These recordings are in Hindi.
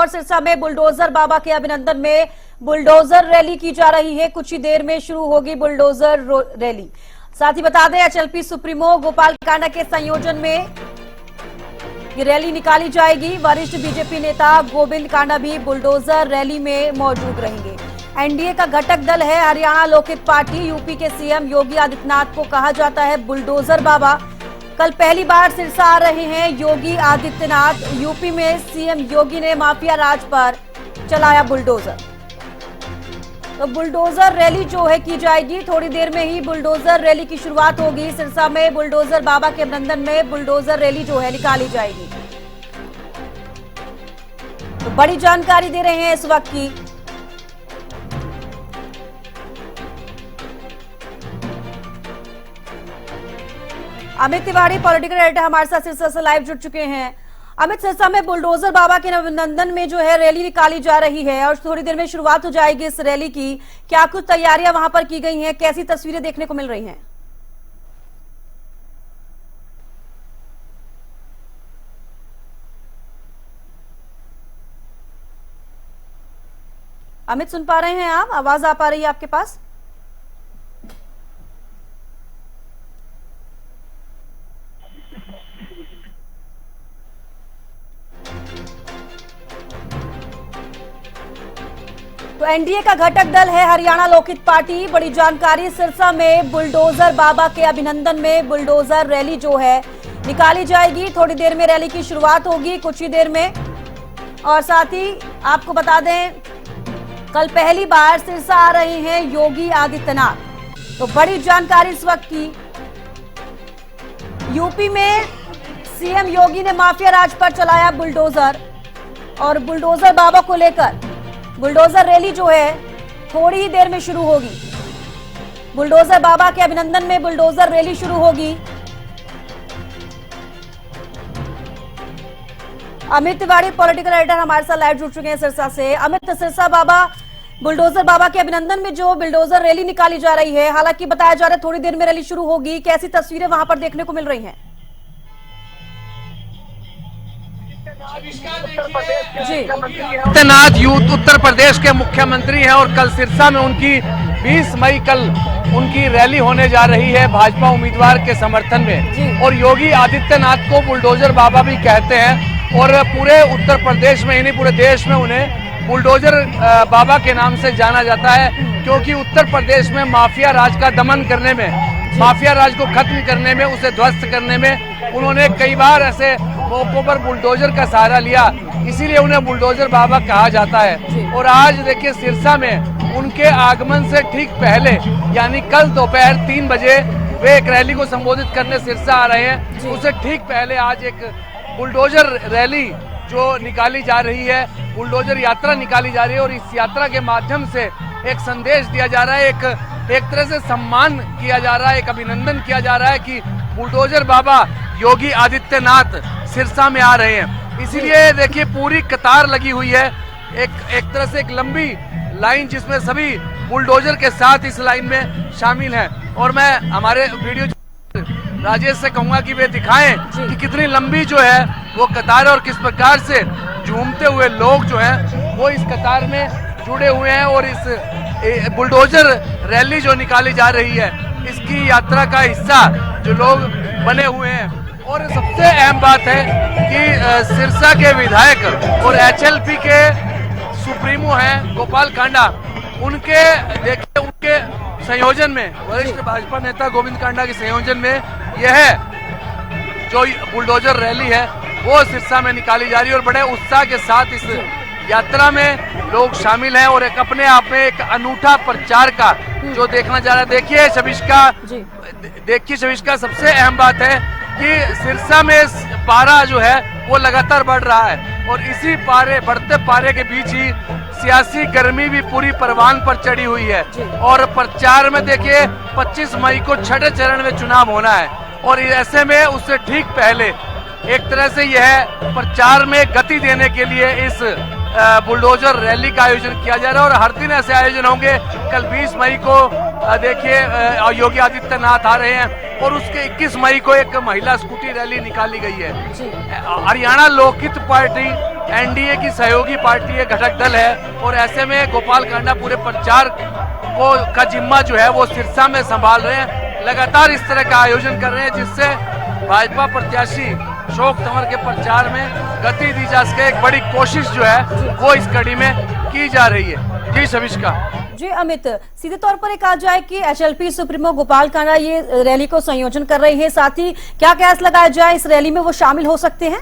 और सिरसा में बुलडोजर बाबा के अभिनंदन में बुलडोजर रैली की जा रही है। कुछ ही देर में शुरू होगी बुलडोजर रैली। साथ ही बता दें, एचएलपी सुप्रीमो गोपाल कांडा के संयोजन में ये रैली निकाली जाएगी। वरिष्ठ बीजेपी नेता गोविंद कांडा भी बुलडोजर रैली में मौजूद रहेंगे। एनडीए का घटक दल है हरियाणा लोकहित पार्टी। यूपी के सीएम योगी आदित्यनाथ को कहा जाता है बुलडोजर बाबा। कल पहली बार सिरसा आ रहे हैं योगी आदित्यनाथ। यूपी में सीएम योगी ने माफिया राज पर चलाया बुलडोजर। तो बुलडोजर रैली जो है की जाएगी। थोड़ी देर में ही बुलडोजर रैली की शुरुआत होगी। सिरसा में बुलडोजर बाबा के अभिनंदन में बुलडोजर रैली जो है निकाली जाएगी। तो बड़ी जानकारी दे रहे हैं इस वक्त की। अमित तिवारी पॉलिटिकल एडिटर हमारे साथ सिरसा से लाइव जुड़ चुके हैं। अमित, सिरसा में बुलडोजर बाबा के अभिनंदन में जो है रैली निकाली जा रही है और थोड़ी देर में शुरुआत हो जाएगी इस रैली की। क्या कुछ तैयारियां वहां पर की गई हैं? कैसी तस्वीरें देखने को मिल रही हैं? अमित, सुन पा रहे हैं आप? आवाज आ पा रही है आपके पास? तो एनडीए का घटक दल है हरियाणा लोकहित पार्टी। बड़ी जानकारी, सिरसा में बुलडोजर बाबा के अभिनंदन में बुलडोजर रैली जो है निकाली जाएगी। थोड़ी देर में रैली की शुरुआत होगी, कुछ ही देर में। और साथ ही आपको बता दें, कल पहली बार सिरसा आ रहे हैं योगी आदित्यनाथ। तो बड़ी जानकारी इस वक्त की। यूपी में सीएम योगी ने माफिया राज पर चलाया बुलडोजर और बुलडोजर बाबा को लेकर बुलडोजर रैली जो है थोड़ी ही देर में शुरू होगी। बुलडोजर बाबा के अभिनंदन में बुलडोजर रैली शुरू होगी। अमित तिवारी पॉलिटिकल एडिटर हमारे साथ लाइव जुड़ चुके हैं सिरसा से। अमित, सिरसा बाबा बुलडोजर बाबा के अभिनंदन में जो बुलडोजर रैली निकाली जा रही है, हालांकि बताया जा रहा है थोड़ी देर में रैली शुरू होगी। कैसी तस्वीरें वहां पर देखने को मिल रही हैं? आदित्यनाथ यूथ उत्तर प्रदेश के मुख्यमंत्री हैं और कल सिरसा में उनकी 20 मई कल उनकी रैली होने जा रही है भाजपा उम्मीदवार के समर्थन में। और योगी आदित्यनाथ को बुलडोजर बाबा भी कहते हैं और पूरे उत्तर प्रदेश में ही नहीं पूरे देश में उन्हें बुलडोजर बाबा के नाम से जाना जाता है, क्योंकि उत्तर प्रदेश में माफिया राज का दमन करने में, माफिया राज को खत्म करने में, उसे ध्वस्त करने में उन्होंने कई बार ऐसे मौकों पर बुलडोजर का सहारा लिया। इसीलिए उन्हें बुलडोजर बाबा कहा जाता है। और आज देखिए, सिरसा में उनके आगमन से ठीक पहले यानी कल दोपहर 3 बजे वे एक रैली को संबोधित करने सिरसा आ रहे हैं। उससे ठीक पहले आज एक बुलडोजर रैली जो निकाली जा रही है, बुलडोजर यात्रा निकाली जा रही है। और इस यात्रा के माध्यम से एक संदेश दिया जा रहा है, एक तरह से सम्मान किया जा रहा है, एक अभिनंदन किया जा रहा है कि बुलडोजर बाबा योगी आदित्यनाथ सिरसा में आ रहे हैं। इसीलिए देखिए, पूरी कतार लगी हुई है, एक तरह से एक लंबी लाइन जिसमें सभी बुलडोजर के साथ इस लाइन में शामिल हैं। और मैं हमारे वीडियो राजेश से कहूंगा कि वे दिखाएं कि कितनी लंबी जो है वो कतार और किस प्रकार से झूमते हुए लोग जो हैं वो इस कतार में जुड़े हुए हैं। और इस बुलडोजर रैली जो निकाली जा रही है, इसकी यात्रा का हिस्सा जो लोग बने हुए हैं। और सबसे अहम बात है कि सिरसा के विधायक और एचएलपी के सुप्रीमो हैं गोपाल कांडा, उनके संयोजन में, वरिष्ठ भाजपा नेता गोविंद कांडा के संयोजन में यह जो बुलडोजर रैली है वो सिरसा में निकाली जा रही है। और बड़े उत्साह के साथ इस यात्रा में लोग शामिल हैं और एक अपने आप में एक अनूठा प्रचार का जो देखना जा रहा है। देखिए शविष्का, सबसे अहम बात है कि सिरसा में पारा जो है वो लगातार बढ़ रहा है और इसी बढ़ते पारे के बीच ही सियासी गर्मी भी पूरी परवान पर चढ़ी हुई है। और प्रचार में देखिए 25 मई को छठे चरण में चुनाव होना है और ऐसे में उससे ठीक पहले एक तरह से यह प्रचार में गति देने के लिए इस बुलडोजर रैली का आयोजन किया जा रहा है। और हर दिन ऐसे आयोजन होंगे। कल 20 मई को देखिए योगी आदित्यनाथ आ रहे हैं और उसके 21 मई को एक महिला स्कूटी रैली निकाली गई है। हरियाणा लोकहित पार्टी एनडीए की सहयोगी पार्टी है, घटक दल है, और ऐसे में गोपाल कांडा पूरे प्रचार का जिम्मा जो है वो सिरसा में संभाल रहे हैं। लगातार इस तरह का आयोजन कर रहे हैं जिससे भाजपा प्रत्याशी अशोक तंवर के प्रचार में गति दी जा सके। एक बड़ी कोशिश जो है वो इस कड़ी में की जा रही है। जी शविष्का। जी अमित, सीधे तौर पर कहा जाए कि एचएलपी सुप्रीमो गोपाल कांडा ये रैली को संयोजन कर रही है, साथ ही क्या कयास लगाया जाए इस रैली में वो शामिल हो सकते हैं?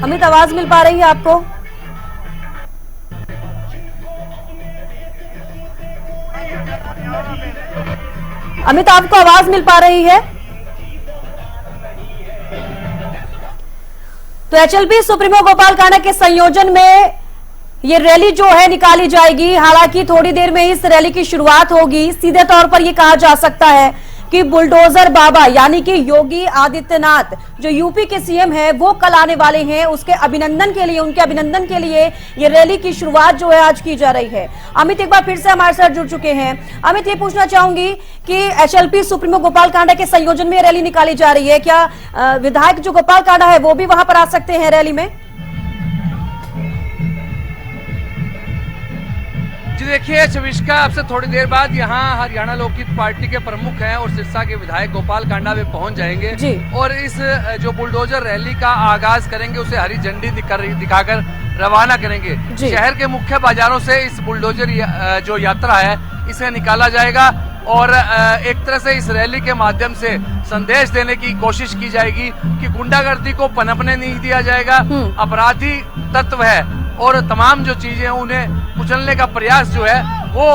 अमित, आवाज मिल पा रही है आपको? अमित, आपको आवाज मिल पा रही है? तो एचएलपी सुप्रीमो गोपाल कांडा के संयोजन में ये रैली जो है निकाली जाएगी। हालांकि थोड़ी देर में इस रैली की शुरुआत होगी। सीधे तौर पर यह कहा जा सकता है कि बुलडोजर बाबा यानी कि योगी आदित्यनाथ जो यूपी के सीएम है वो कल आने वाले हैं। उसके अभिनंदन के लिए, उनके अभिनंदन के लिए ये रैली की शुरुआत जो है आज की जा रही है। अमित एक बार फिर से हमारे साथ जुड़ चुके हैं। अमित, ये पूछना चाहूंगी कि एचएलपी सुप्रीमो गोपाल कांडा के संयोजन में रैली निकाली जा रही है, क्या विधायक जो गोपाल कांडा है वो भी वहां पर आ सकते हैं रैली में? जी देखिए शविष्का, आपसे थोड़ी देर बाद यहाँ हरियाणा लोकहित पार्टी के प्रमुख हैं और सिरसा के विधायक गोपाल कांडा भी पहुंच जाएंगे और इस जो बुलडोजर रैली का आगाज करेंगे उसे हरी झंडी दिखाकर रवाना करेंगे। शहर के मुख्य बाजारों से इस बुलडोजर जो यात्रा है इसे निकाला जाएगा और एक तरह से इस रैली के माध्यम से संदेश देने की कोशिश की जाएगी कि गुंडागर्दी को पनपने नहीं दिया जाएगा। अपराधी तत्व है और तमाम जो चीजें हैं उन्हें कुचलने का प्रयास जो है वो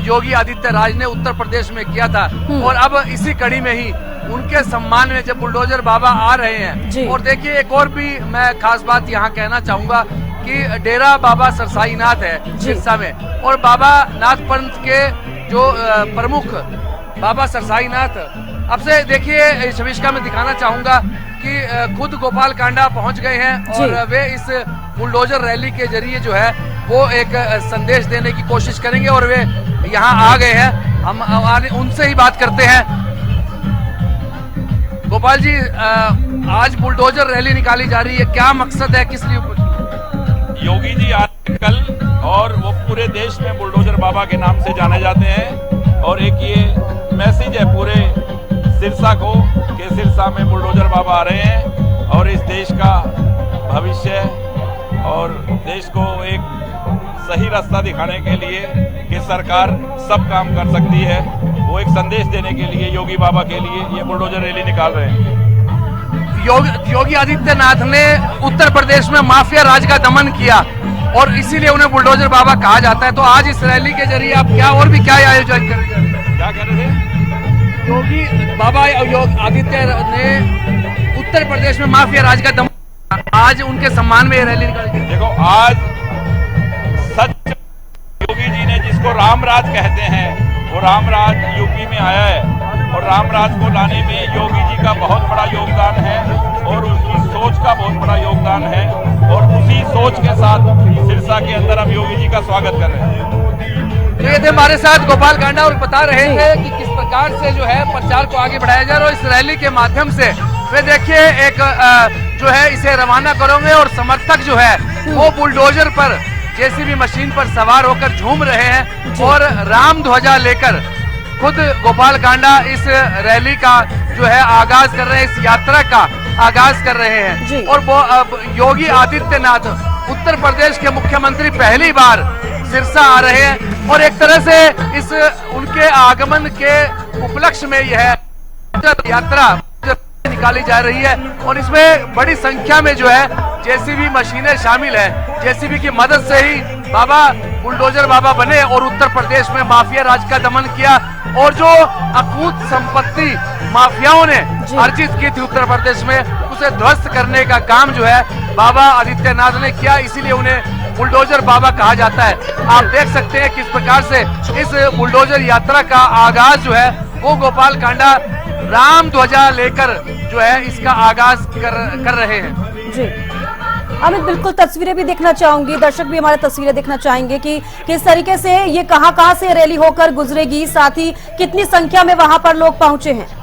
योगी आदित्यनाथ ने उत्तर प्रदेश में किया था और अब इसी कड़ी में ही उनके सम्मान में जब बुलडोजर बाबा आ रहे हैं। और देखिए एक और भी मैं खास बात यहाँ कहना चाहूंगा कि डेरा बाबा सरसाईनाथ है सिरसा में और बाबा नाथ पंथ के जो प्रमुख बाबा सरसाईनाथ, अब से देखिए शविष्का में दिखाना चाहूंगा कि खुद गोपाल कांडा पहुंच गए हैं और वे इस बुलडोजर रैली के जरिए जो है वो एक संदेश देने की कोशिश करेंगे और वे यहाँ आ गए हैं। हम उनसे ही बात करते हैं। गोपाल जी, आज बुलडोजर रैली निकाली जा रही है, क्या मकसद है, किस लिए? योगी जी आज कल और वो पूरे देश में बुलडोजर बाबा के नाम से जाने जाते हैं और एक ये मैसेज है पूरे सिरसा को कि सिरसा में बुलडोजर बाबा आ रहे हैं और इस देश का भविष्य और देश को एक सही रास्ता दिखाने के लिए कि सरकार सब काम कर सकती है, वो एक संदेश देने के लिए योगी बाबा के लिए ये बुलडोजर रैली निकाल रहे हैं। योगी आदित्यनाथ ने उत्तर प्रदेश में माफिया राज का दमन किया और इसीलिए उन्हें बुलडोजर बाबा कहा जाता है। तो आज इस रैली के जरिए आप क्या और भी क्या आयोजन करेंगे? क्या कह रहे थे? योगी बाबा योगी आदित्यनाथ ने उत्तर प्रदेश में माफिया राज का दमन, आज उनके सम्मान में ये रैली निकाली। देखो आज सच योगी जी ने जिसको रामराज कहते हैं वो रामराज यूपी में आया है और रामराज को लाने में योगी जी का बहुत बड़ा योगदान है और उसकी सोच का बहुत बड़ा योगदान है और उसी सोच के साथ सिरसा के अंदर हम योगी जी का स्वागत कर रहे हैं। ये थे हमारे साथ गोपाल कांडा और बता रहे थे कि किस प्रकार से जो है प्रचार को आगे बढ़ाया जा रहा है और इस रैली के माध्यम से वे देखिए एक जो है इसे रवाना करेंगे और समर्थक जो है वो बुलडोजर पर जेसीबी मशीन पर सवार होकर झूम रहे हैं और राम ध्वजा लेकर खुद गोपाल कांडा इस रैली का जो है आगाज कर रहे हैं, इस यात्रा का आगाज कर रहे हैं। और योगी आदित्यनाथ उत्तर प्रदेश के मुख्यमंत्री पहली बार सिरसा आ रहे हैं और एक तरह से इस उनके आगमन के उपलक्ष्य में यह यात्रा निकाली जा रही है और इसमें बड़ी संख्या में जो है जेसीबी मशीनें शामिल है। जेसीबी की मदद से ही बाबा बुलडोजर बाबा बने और उत्तर प्रदेश में माफिया राज का दमन किया और जो अकूत संपत्ति माफियाओं ने अर्जित की थी उत्तर प्रदेश में उसे ध्वस्त करने का काम जो है बाबा आदित्यनाथ ने किया, इसीलिए उन्हें बुलडोजर बाबा कहा जाता है। आप देख सकते हैं किस प्रकार से इस बुलडोजर यात्रा का आगाज जो है वो गोपाल कांडा राम ध्वजा लेकर जो है इसका आगाज कर रहे हैं। अमित, बिल्कुल तस्वीरें भी देखना चाहूंगी, दर्शक भी हमारे तस्वीरें देखना चाहेंगे कि किस तरीके से ये कहां से रैली होकर गुजरेगी, साथ ही कितनी संख्या में वहां पर लोग पहुंचे हैं।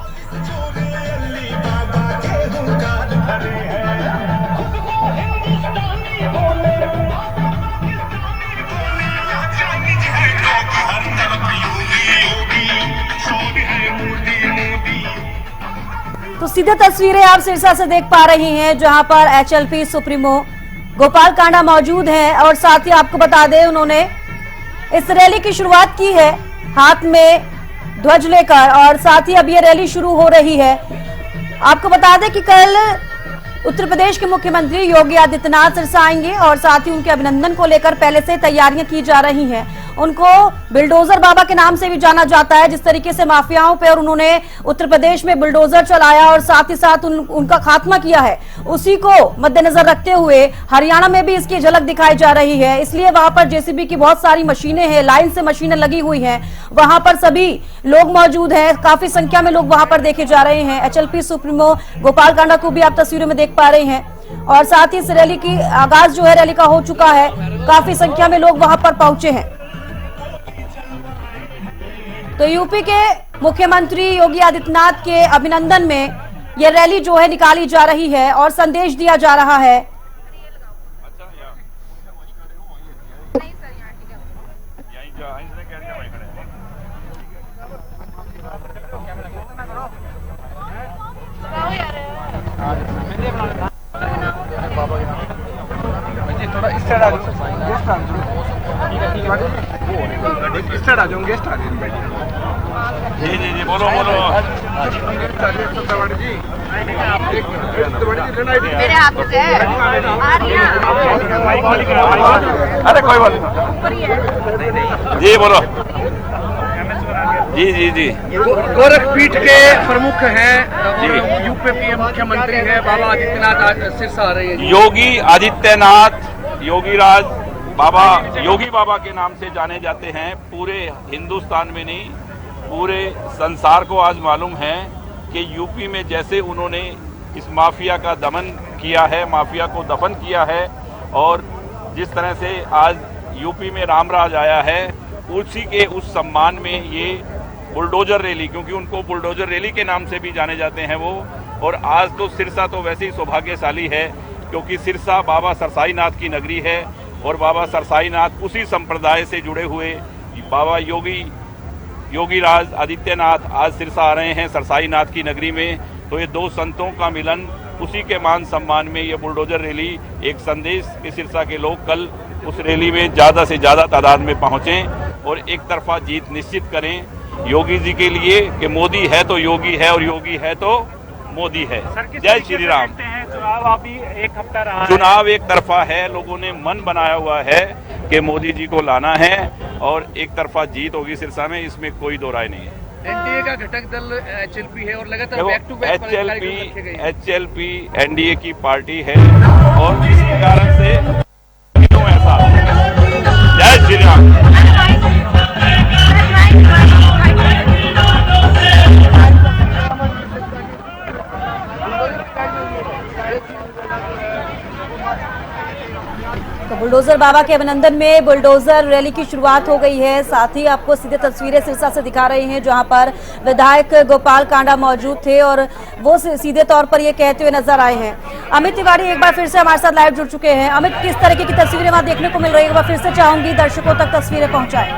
तो सीधे तस्वीरें आप सिरसा से देख पा रही हैं, जहां पर एचएलपी सुप्रीमो गोपाल कांडा मौजूद हैं और साथ ही आपको बता दें उन्होंने इस रैली की शुरुआत की है हाथ में ध्वज लेकर, और साथ ही अब ये रैली शुरू हो रही है। आपको बता दें कि कल उत्तर प्रदेश के मुख्यमंत्री योगी आदित्यनाथ सिरसा आएंगे और साथ ही उनके अभिनंदन को लेकर पहले से तैयारियां की जा रही हैं। उनको बुलडोजर बाबा के नाम से भी जाना जाता है, जिस तरीके से माफियाओं पे और उन्होंने उत्तर प्रदेश में बुलडोजर चलाया और साथ ही साथ उनका खात्मा किया है, उसी को मद्देनजर रखते हुए हरियाणा में भी इसकी झलक दिखाई जा रही है। इसलिए वहां पर जेसीबी की बहुत सारी मशीनें हैं, लाइन से मशीनें लगी हुई हैं, वहां पर सभी लोग मौजूद हैं, काफी संख्या में लोग वहां पर देखे जा रहे हैं। एचएलपी सुप्रीमो गोपाल कांडा को भी आप तस्वीरों में देख पा रहे हैं और साथ ही इस रैली की आगाज जो है रैली का हो चुका है, काफी संख्या में लोग वहां पर पहुंचे हैं। तो यूपी के मुख्यमंत्री योगी आदित्यनाथ के अभिनंदन में यह रैली जो है निकाली जा रही है और संदेश दिया जा रहा है। थोड़ा इस साइड आ जाओ, गेस्ट आ जाओ, गेस्ट आ जाओ। जी बोलो मेरे हाथ से अरे कोई बात नहीं, जी बोलो। जी गोरखपीठ के प्रमुख हैं, यूपी के मुख्यमंत्री हैं, बाबा आदित्यनाथ सिरसा आ रहे हैं। योगी आदित्यनाथ, योगीराज बाबा, योगी बाबा के नाम से जाने जाते हैं। पूरे हिंदुस्तान में नहीं, पूरे संसार को आज मालूम है कि यूपी में जैसे उन्होंने इस माफिया का दमन किया है, माफिया को दफन किया है, और जिस तरह से आज यूपी में रामराज आया है, उसी के उस सम्मान में ये बुलडोजर रैली, क्योंकि उनको बुलडोजर रैली के नाम से भी जाने जाते हैं वो। और आज तो सिरसा तो वैसे ही सौभाग्यशाली है, क्योंकि सिरसा बाबा सरसाईनाथ की नगरी है और बाबा सरसाईनाथ उसी संप्रदाय से जुड़े हुए बाबा योगीराज आदित्यनाथ आज सिरसा आ रहे हैं सरसाईनाथ की नगरी में। तो ये दो संतों का मिलन, उसी के मान सम्मान में ये बुलडोजर रैली एक संदेश कि सिरसा के लोग कल उस रैली में ज़्यादा से ज़्यादा तादाद में पहुँचें और एक तरफा जीत निश्चित करें योगी जी के लिए कि मोदी है तो योगी है और योगी है तो मोदी है। जय श्री राम। चुनाव अभी एक हफ्ता रहा, चुनाव एक तरफा है, लोगों ने मन बनाया हुआ है कि मोदी जी को लाना है और एक तरफा जीत होगी सिरसा में, इसमें कोई दो राय नहीं है। एनडीए का घटक दल एचएलपी है और लगातार back to back HLP NDA की पार्टी है और इसी कारण से ऐसा। जय श्री राम। तो बुलडोजर बाबा के अभिनंदन में बुलडोजर रैली की शुरुआत हो गई है। साथ ही आपको सीधे तस्वीरें सिरसा से दिखा रहे हैं, जहां पर विधायक गोपाल कांडा मौजूद थे और वो सीधे तौर पर ये कहते हुए नजर आए हैं। अमित तिवारी एक बार फिर से हमारे साथ लाइव जुड़ चुके हैं। अमित, किस तरीके की तस्वीरें वहां देखने को मिल रही है, एक बार फिर से चाहूंगी दर्शकों तक तस्वीरें पहुंचाएं।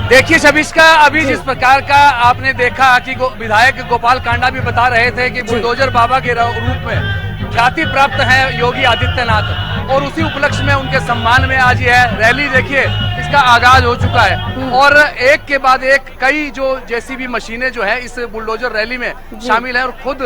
देखिए शबीश का, अभी जिस प्रकार का आपने देखा कि विधायक गोपाल कांडा भी बता रहे थे कि बुलडोजर बाबा के रूप में ख्याति प्राप्त है योगी आदित्यनाथ, और उसी उपलक्ष्य में उनके सम्मान में आज यह रैली देखिए इसका आगाज हो चुका है और एक के बाद एक कई जो जेसीबी मशीनें जो है इस बुलडोजर रैली में शामिल है और खुद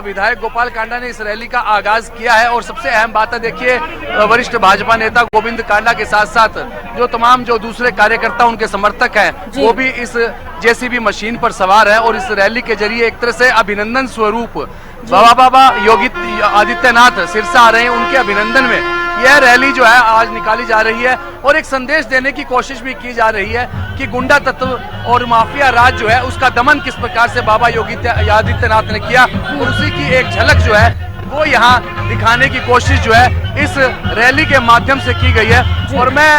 विधायक गोपाल कांडा ने इस रैली का आगाज किया है। और सबसे अहम बात है, देखिए वरिष्ठ भाजपा नेता गोविंद कांडा के साथ साथ जो तमाम जो दूसरे कार्यकर्ता उनके समर्थक हैं वो भी इस जेसीबी मशीन पर सवार है और इस रैली के जरिए एक तरह से अभिनंदन स्वरूप बाबा योगी आदित्यनाथ सिरसा आ रहे हैं, उनके अभिनंदन में यह रैली जो है आज निकाली जा रही है और एक संदेश देने की कोशिश भी की जा रही है कि गुंडा तत्व और माफिया राज जो है उसका दमन किस प्रकार से बाबा योगी आदित्यनाथ ने किया और उसी की एक झलक जो है वो यहाँ दिखाने की कोशिश जो है इस रैली के माध्यम से की गई है। और मैं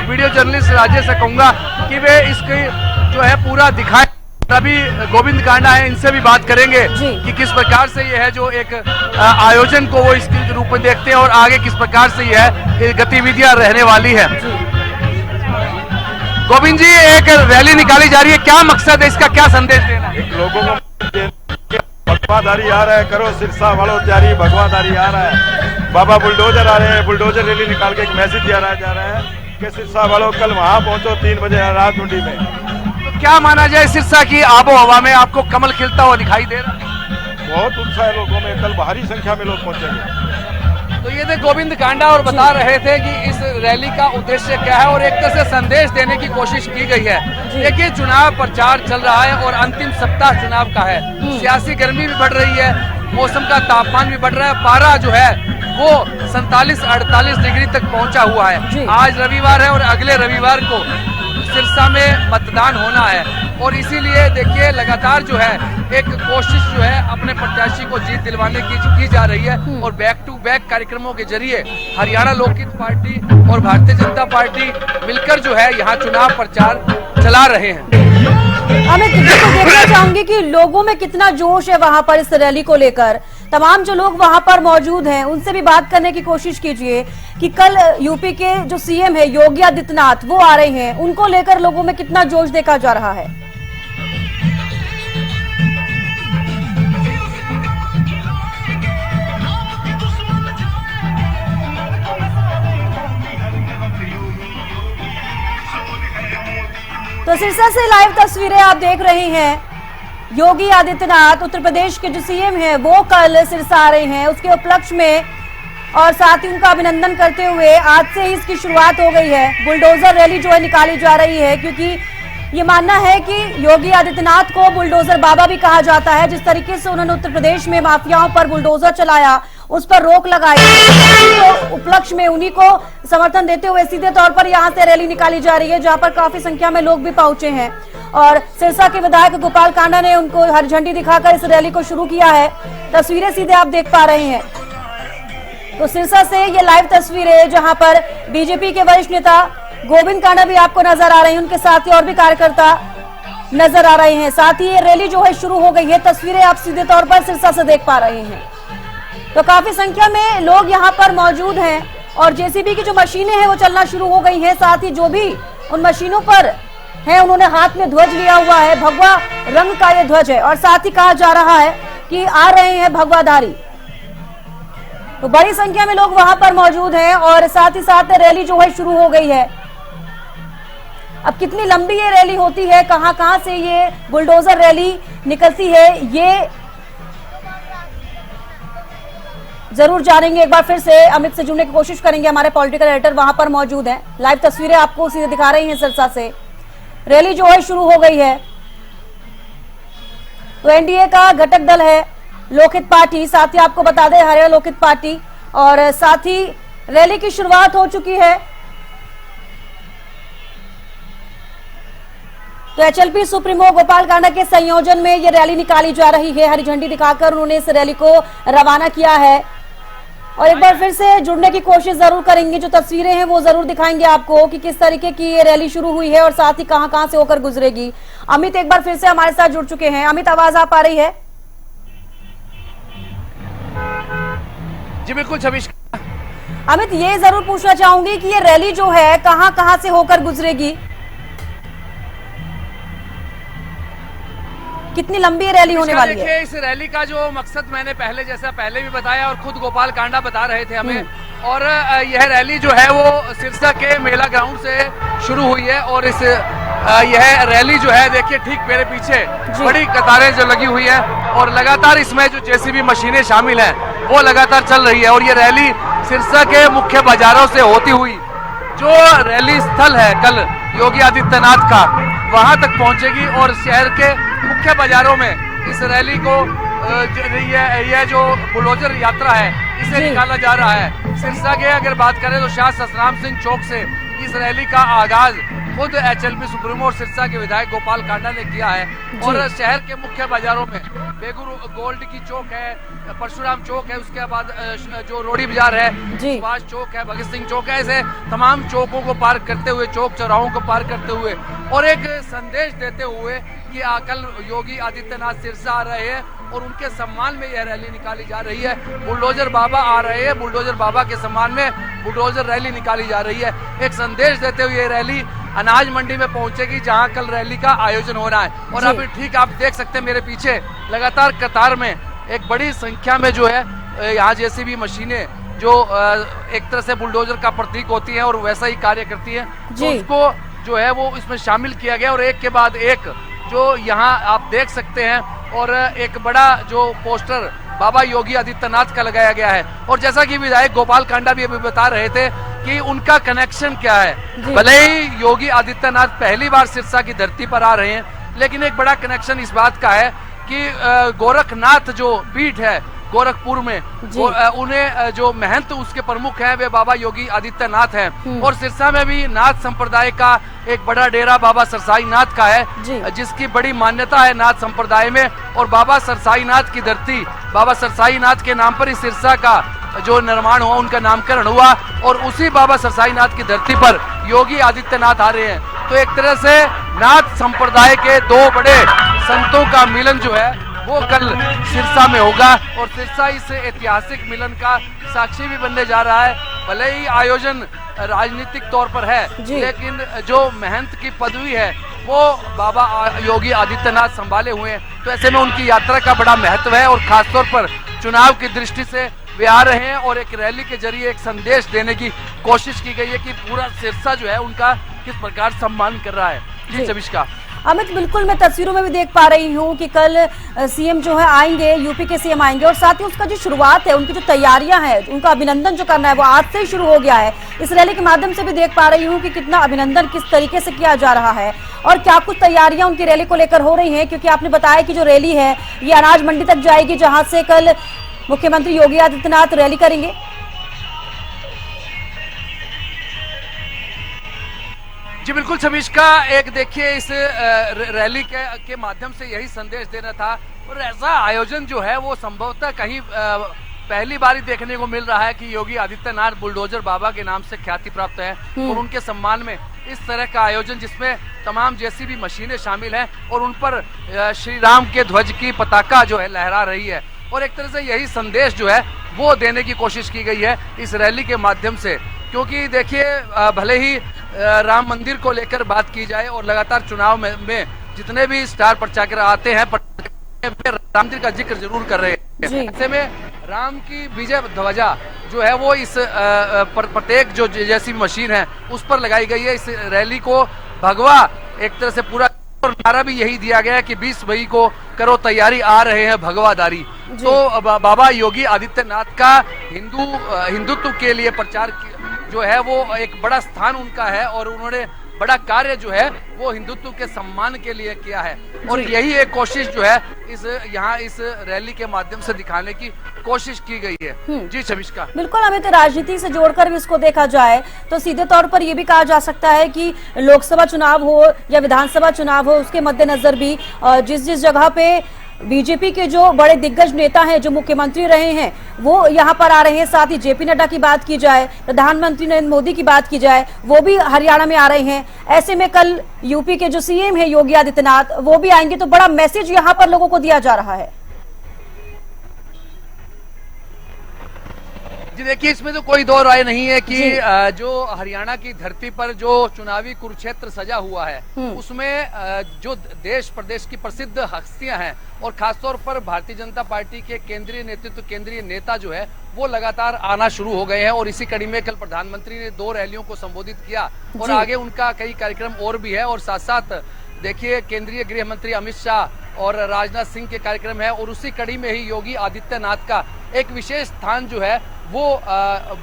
वीडियो जर्नलिस्ट राजेश से कहूंगा कि वे इसकी जो है पूरा दिखाएं। अभी गोविंद कांडा है, इनसे भी बात करेंगे कि किस प्रकार से ये है जो एक आयोजन को वो इसके रूप में देखते हैं और आगे किस प्रकार से ये गतिविधियां रहने वाली है। गोविंद जी, एक रैली निकाली जा रही है, क्या मकसद है इसका, क्या संदेश देना है? एक लोगों को भगवादारी आ रहा है, करो सिरसा वालों तैयारी, भगवादारी आ रहा है, बाबा बुलडोजर आ रहे हैं, बुलडोजर रैली निकाल के एक मैसेज दिया जा रहा है कि सिरसा वालों कल वहां पहुंचो 3 बजे रात मुंडी में। तो क्या माना जाए सिरसा की आबो हवा में आपको कमल खिलता हुआ दिखाई दे रहा है? बहुत उत्साह है लोगों में, कल भारी संख्या में लोग पहुंचेंगे। तो ये थे गोविंद कांडा और बता रहे थे कि इस रैली का उद्देश्य क्या है और एक तरह से संदेश देने की कोशिश की गई है। देखिए, चुनाव प्रचार चल रहा है और अंतिम सप्ताह चुनाव का है, सियासी गर्मी भी बढ़ रही है, मौसम का तापमान भी बढ़ रहा है, पारा जो है वो 47-48 डिग्री तक पहुंचा हुआ है। आज रविवार है और अगले रविवार को सिरसा में मतदान होना है और इसीलिए देखिए लगातार जो है एक कोशिश जो है अपने प्रत्याशी को जीत दिलवाने की जा रही है और बैक टू बैक कार्यक्रमों के जरिए हरियाणा लोकहित पार्टी और भारतीय जनता पार्टी मिलकर जो है यहाँ चुनाव प्रचार चला रहे हैं। मैं देखना चाहूंगी कि लोगों में कितना जोश है वहां पर इस रैली को लेकर। तमाम जो लोग वहां पर मौजूद हैं उनसे भी बात करने की कोशिश कीजिए कि कल यूपी के जो सीएम है योगी आदित्यनाथ वो आ रहे हैं, उनको लेकर लोगों में कितना जोश देखा जा रहा है। तो सिरसा से लाइव तस्वीरें आप देख रहे हैं। योगी आदित्यनाथ उत्तर प्रदेश के जो सीएम हैं वो कल सिरसा आ रहे हैं, उसके उपलक्ष्य में और साथ ही उनका अभिनंदन करते हुए आज से ही इसकी शुरुआत हो गई है। बुलडोजर रैली जो है निकाली जा रही है क्योंकि ये मानना है कि योगी आदित्यनाथ को बुलडोजर बाबा भी कहा जाता है। जिस तरीके से उन्होंने उत्तर प्रदेश में माफियाओं पर बुलडोजर चलाया, उस पर रोक लगाई, तो उपलक्ष्य में उन्हीं को समर्थन देते हुए सीधे तौर पर यहाँ से रैली निकाली जा रही है, जहाँ पर काफी संख्या में लोग भी पहुंचे हैं। और सिरसा के विधायक गोपाल कांडा ने उनको हरी झंडी दिखाकर इस रैली को शुरू किया है। तस्वीरें सीधे आप देख पा रहे हैं। तो सिरसा से ये लाइव तस्वीरें जहां पर बीजेपी के वरिष्ठ नेता गोविंद कांडा भी आपको नजर आ रहे हैं, उनके साथ ही और भी कार्यकर्ता नजर आ रहे हैं। साथ ही ये रैली जो है शुरू हो गई है, तस्वीरें आप सीधे तौर पर सिरसा से देख पा रहे हैं। तो काफी संख्या में लोग यहाँ पर मौजूद हैं और जेसीबी की जो मशीनें हैं वो चलना शुरू हो गई हैं। साथ ही जो भी उन मशीनों पर है उन्होंने हाथ में ध्वज लिया हुआ है, भगवा रंग का ये ध्वज है और साथ ही कहा जा रहा है कि आ रहे हैं भगवाधारी। तो बड़ी संख्या में लोग वहां पर मौजूद हैं और साथ ही साथ रैली जो है शुरू हो गई है। अब कितनी लंबी ये रैली होती है, कहां से ये बुलडोजर रैली निकलती है, ये जरूर जानेंगे। एक बार फिर से अमित से जुड़ने की कोशिश करेंगे, हमारे पॉलिटिकल एडिटर वहां पर मौजूद हैं। लाइव तस्वीरें आपको सीधे दिखा रही हैं सिरसा से। रैली जो है शुरू हो गई है। तो एनडीए का घटक दल है लोकहित पार्टी, साथ ही आपको बता दें हरियाणा लोकहित पार्टी, और साथ ही रैली की शुरुआत हो चुकी है। तो एचएलपी सुप्रीमो गोपाल कांडा के संयोजन में ये रैली निकाली जा रही है। हरी झंडी दिखाकर उन्होंने इस रैली को रवाना किया है और एक बार फिर से जुड़ने की कोशिश जरूर करेंगे। जो तस्वीरें हैं वो जरूर दिखाएंगे आपको कि किस तरीके की ये रैली शुरू हुई है और साथ ही कहां से होकर गुजरेगी। अमित एक बार फिर से हमारे साथ जुड़ चुके हैं। अमित, आवाज आ पा रही है? जी बिल्कुल छविश। अमित, ये जरूर पूछना चाहूंगी कि ये रैली जो है कहां से होकर गुजरेगी, कितनी लंबी रैली होने वाली है? देखिए, इस रैली का जो मकसद मैंने पहले भी बताया और खुद गोपाल कांडा बता रहे थे हमें, और यह रैली जो है वो सिरसा के मेला ग्राउंड से शुरू हुई है और यह रैली जो है देखिए ठीक मेरे पीछे बड़ी कतारें जो लगी हुई है और लगातार इसमें जो जेसीबी मशीनें शामिल हैं वो लगातार चल रही है और ये रैली सिरसा के मुख्य बाजारों से होती हुई जो रैली स्थल है कल योगी आदित्यनाथ का वहां तक पहुंचेगी और शहर के मुख्य बाजारों में इस रैली को यह जो बुलडोजर यात्रा है इसे निकाला जा रहा है। सिरसा के अगर बात करें तो शाह सतराम सिंह चौक से इस रैली का आगाज खुद एचएलपी सुप्रीमो और सिरसा के विधायक गोपाल कांडा ने किया है और शहर के मुख्य बाजारों में बेगुरु गोल्ड की चौक है, परशुराम चौक है, उसके बाद जो रोडी बाजार है, सुभाष चौक है, भगत सिंह चौक है, ऐसे तमाम चौकों को पार करते हुए, चौक चौराहों को पार करते हुए और एक संदेश देते हुए कि कल योगी आदित्यनाथ सिरसा आ रहे हैं और उनके सम्मान में यह रैली निकाली जा रही है। बुलडोजर बाबा आ रहे हैं, बुलडोजर बाबा के सम्मान में बुलडोजर रैली निकाली जा रही है। एक संदेश देते हुए ये रैली अनाज मंडी में पहुंचेगी जहां कल रैली का आयोजन हो रहा है। और अभी ठीक आप देख सकते हैं मेरे पीछे लगातार कतार में एक बड़ी संख्या में जो है यहाँ जेसीबी मशीनें जो एक तरह से बुलडोजर का प्रतीक होती है और वैसा ही कार्य करती है, तो उसको जो है वो इसमें शामिल किया गया और एक के बाद एक जो यहाँ आप देख सकते हैं और एक बड़ा जो पोस्टर बाबा योगी आदित्यनाथ का लगाया गया है। और जैसा कि विधायक गोपाल कांडा भी अभी बता रहे थे कि उनका कनेक्शन क्या है, भले ही योगी आदित्यनाथ पहली बार सिरसा की धरती पर आ रहे हैं, लेकिन एक बड़ा कनेक्शन इस बात का है कि गोरखनाथ जो पीठ है गोरखपुर में उन्हें जो महंत उसके प्रमुख हैं वे बाबा योगी आदित्यनाथ हैं और सिरसा में भी नाथ संप्रदाय का एक बड़ा डेरा बाबा सरसाई नाथ का है जिसकी बड़ी मान्यता है नाथ संप्रदाय में। और बाबा सरसाई नाथ की धरती, बाबा सरसाई नाथ के नाम पर ही सिरसा का जो निर्माण हुआ, उनका नामकरण हुआ और उसी बाबा सरसाई नाथ की धरती पर योगी आदित्यनाथ आ रहे हैं। तो एक तरह से नाथ संप्रदाय के दो बड़े संतों का मिलन जो है वो कल सिरसा में होगा और सिरसा इस ऐतिहासिक मिलन का साक्षी भी बनने जा रहा है। भले ही आयोजन राजनीतिक तौर पर है, लेकिन जो महंत की पदवी है वो बाबा योगी आदित्यनाथ संभाले हुए हैं, तो ऐसे में उनकी यात्रा का बड़ा महत्व है और खासतौर पर चुनाव की दृष्टि से वे आ रहे हैं और एक रैली के जरिए एक संदेश देने की कोशिश की गई है कि पूरा सिरसा जो है उनका किस प्रकार सम्मान कर रहा है। जी चविष्का। अमित, बिल्कुल मैं तस्वीरों में भी देख पा रही हूँ कि कल सीएम जो है आएंगे, यूपी के सीएम आएंगे और साथ ही उसका जो शुरुआत है, उनकी जो तैयारियां हैं, उनका अभिनंदन जो करना है वो आज से ही शुरू हो गया है। इस रैली के माध्यम से भी देख पा रही हूँ कि कितना अभिनंदन किस तरीके से किया जा रहा है और क्या कुछ तैयारियां उनकी रैली को लेकर हो रही है, क्योंकि आपने बताया कि जो रैली है ये अनाज मंडी तक जाएगी जहां से कल मुख्यमंत्री योगी आदित्यनाथ रैली करेंगे। जी बिल्कुल छमिश्का, एक देखिए इस रैली के माध्यम से यही संदेश देना था और ऐसा आयोजन जो है वो संभवतः कहीं पहली बार ही देखने को मिल रहा है कि योगी आदित्यनाथ बुलडोजर बाबा के नाम से ख्याति प्राप्त है और उनके सम्मान में इस तरह का आयोजन जिसमें तमाम जेसीबी मशीनें शामिल हैं और उन पर श्री राम के ध्वज की पताका जो है लहरा रही है और एक तरह से यही संदेश जो है वो देने की कोशिश की गई है इस रैली के माध्यम से। क्योंकि देखिए भले ही राम मंदिर को लेकर बात की जाए और लगातार चुनाव में जितने भी स्टार प्रचारक आते हैं राम मंदिर का जिक्र जरूर कर रहे हैं, ऐसे में राम की विजय ध्वजा जो है वो इस प्रत्येक जो जैसी मशीन है उस पर लगाई गई है। इस रैली को भगवा एक तरह से पूरा और नारा भी यही दिया गया है कि 20 मई को करो तैयारी, आ रहे हैं भगवाधारी। तो बाबा योगी आदित्यनाथ का हिंदुत्व के लिए प्रचार जो है वो एक बड़ा स्थान उनका है और उन्होंने बड़ा कार्य जो है वो हिंदुत्व के सम्मान के लिए किया है और यही एक कोशिश जो है यहाँ इस रैली के माध्यम से दिखाने की कोशिश की गई है। जी शमिष्का। बिल्कुल अमित, राजनीति से जोड़कर भी इसको देखा जाए तो सीधे तौर पर ये भी कहा जा सकता है कि लोकसभा चुनाव हो या विधानसभा चुनाव हो, उसके मद्देनजर भी जिस जिस जगह पे बीजेपी के जो बड़े दिग्गज नेता हैं, जो मुख्यमंत्री रहे हैं, वो यहाँ पर आ रहे हैं। साथ ही जेपी नड्डा की बात की जाए, प्रधानमंत्री नरेंद्र मोदी की बात की जाए, वो भी हरियाणा में आ रहे हैं। ऐसे में कल यूपी के जो सीएम है योगी आदित्यनाथ वो भी आएंगे, तो बड़ा मैसेज यहाँ पर लोगों को दिया जा रहा है। जी देखिए, इसमें तो कोई दो राय नहीं है कि जो हरियाणा की धरती पर जो चुनावी कुरुक्षेत्र सजा हुआ है उसमें जो देश प्रदेश की प्रसिद्ध हस्तियां हैं और खासतौर पर भारतीय जनता पार्टी के केंद्रीय नेतृत्व, केंद्रीय नेता जो है वो लगातार आना शुरू हो गए हैं और इसी कड़ी में कल प्रधानमंत्री ने 2 रैलियों को संबोधित किया और आगे उनका कई कार्यक्रम और भी है और साथ साथ देखिए केंद्रीय गृह मंत्री अमित शाह और राजनाथ सिंह के कार्यक्रम है और उसी कड़ी में ही योगी आदित्यनाथ का एक विशेष स्थान जो है वो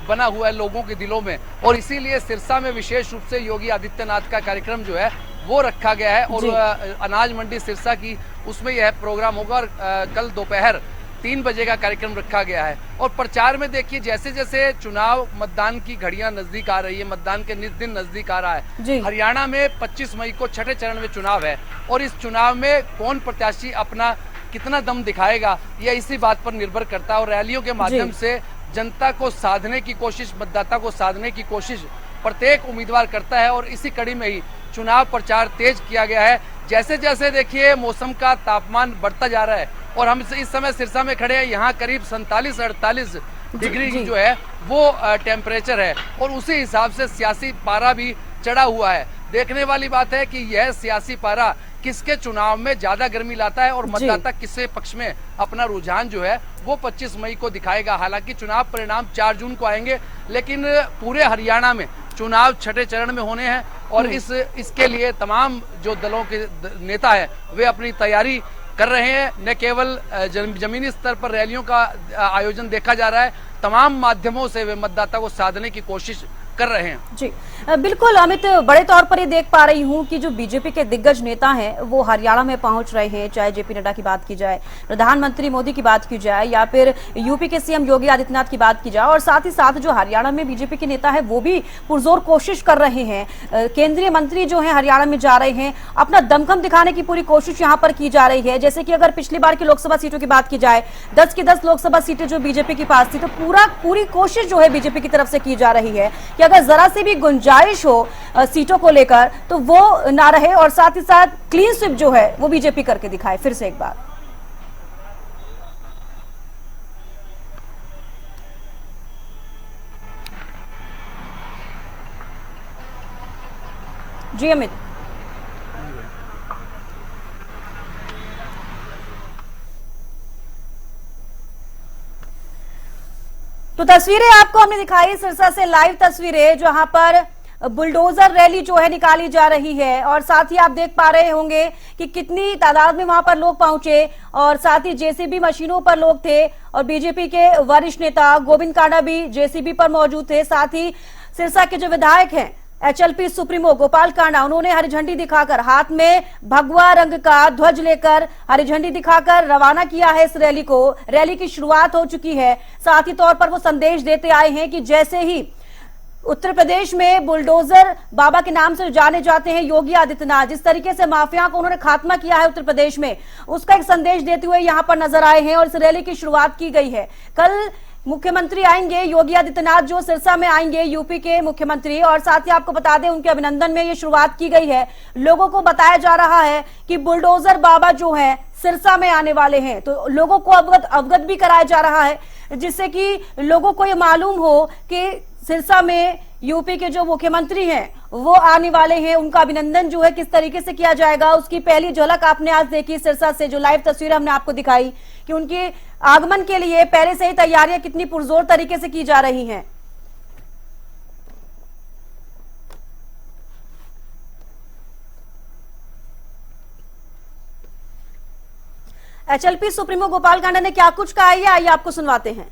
बना हुआ है लोगों के दिलों में और इसीलिए सिरसा में विशेष रूप से योगी आदित्यनाथ का कार्यक्रम जो है वो रखा गया है और अनाज मंडी सिरसा की उसमें यह प्रोग्राम होगा और कल दोपहर 3 बजे का कार्यक्रम रखा गया है। और प्रचार में देखिए जैसे जैसे चुनाव मतदान की घड़ियां नजदीक आ रही है, मतदान के दिन नजदीक आ रहा है। हरियाणा में 25 मई को छठे चरण में चुनाव है और इस चुनाव में कौन प्रत्याशी अपना कितना दम दिखाएगा यह इसी बात पर निर्भर करता है। और रैलियों के माध्यम से जनता को साधने की कोशिश, मतदाता को साधने की कोशिश प्रत्येक उम्मीदवार करता है और इसी कड़ी में ही चुनाव प्रचार तेज किया गया है। जैसे जैसे देखिए मौसम का तापमान बढ़ता जा रहा है और हम इस समय सिरसा में खड़े हैं, यहाँ करीब 47-48 डिग्री जो है वो टेम्परेचर है और उसी हिसाब से सियासी पारा भी चढ़ा हुआ है। देखने वाली बात है कि यह सियासी पारा किसके चुनाव में ज्यादा गर्मी लाता है और मतदाता किसके पक्ष में अपना रुझान जो है वो 25 मई को दिखाएगा। हालांकि चुनाव परिणाम 4 जून को आएंगे, लेकिन पूरे हरियाणा में चुनाव छठे चरण में होने हैं और इसके लिए तमाम जो दलों के नेता है वे अपनी तैयारी कर रहे हैं। न केवल जमीनी स्तर पर रैलियों का आयोजन देखा जा रहा है, तमाम माध्यमों से वे मतदाता को साधने की कोशिश कर रहे हैं। जी बिल्कुल अमित, बड़े तौर पर ये देख पा रही हूँ कि जो बीजेपी के दिग्गज नेता हैं वो हरियाणा में पहुंच रहे हैं, चाहे जेपी नड्डा की बात की जाए, प्रधानमंत्री मोदी की बात की जाए या फिर यूपी के सीएम योगी आदित्यनाथ की बात की जाए, और साथ ही साथ जो हरियाणा में बीजेपी के नेता है वो भी पुरजोर कोशिश कर रहे हैं। केंद्रीय मंत्री जो है हरियाणा में जा रहे हैं, अपना दमखम दिखाने की पूरी कोशिश यहाँ पर की जा रही है। जैसे कि अगर पिछली बार की लोकसभा सीटों की बात की जाए, 10 की 10 लोकसभा सीटें जो बीजेपी के पास थी, तो पूरी कोशिश जो है बीजेपी की तरफ से की जा रही है कि अगर जरा से भी गुंजाइश हो सीटों को लेकर तो वो ना रहे और साथ ही साथ क्लीन स्वीप जो है वो बीजेपी करके दिखाए। फिर से एक बार जी अमित। तो तस्वीरें आपको हमने दिखाई सिरसा से, लाइव तस्वीरें जहां पर बुलडोजर रैली जो है निकाली जा रही है और साथ ही आप देख पा रहे होंगे कि कितनी तादाद में वहां पर लोग पहुंचे और साथ ही जेसीबी मशीनों पर लोग थे और बीजेपी के वरिष्ठ नेता गोविंद कांडा भी जेसीबी पर मौजूद थे। साथ ही सिरसा के जो विधायक हैं एचएलपी सुप्रीमो गोपाल कांडा, उन्होंने हरी झंडी दिखाकर, हाथ में भगवा रंग का ध्वज लेकर हरी झंडी दिखाकर रवाना किया है इस रैली को। रैली की शुरुआत हो चुकी है। साथ ही तौर पर वो संदेश देते आए हैं कि जैसे ही उत्तर प्रदेश में बुलडोजर बाबा के नाम से जाने जाते हैं योगी आदित्यनाथ, जिस तरीके से माफिया को उन्होंने खात्मा किया है उत्तर प्रदेश में, उसका एक संदेश देते हुए यहां पर नजर आए हैं और इस रैली की शुरुआत की गई है। कल मुख्यमंत्री आएंगे, योगी आदित्यनाथ जो सिरसा में आएंगे, यूपी के मुख्यमंत्री, और साथ ही आपको बता दें उनके अभिनंदन में ये शुरुआत की गई है। लोगों को बताया जा रहा है कि बुलडोजर बाबा जो है सिरसा में आने वाले हैं, तो लोगों को अवगत भी कराया जा रहा है जिससे कि लोगों को ये मालूम हो कि सिरसा में यूपी के जो मुख्यमंत्री हैं वो आने वाले हैं। उनका अभिनंदन जो है किस तरीके से किया जाएगा उसकी पहली झलक आपने आज देखी सिरसा से, जो लाइव तस्वीर हमने आपको दिखाई कि उनके आगमन के लिए पहले से ही तैयारियां कितनी पुरजोर तरीके से की जा रही हैं। एचएलपी सुप्रीमो गोपाल कांडा ने क्या कुछ कहा है आइए आपको सुनवाते हैं।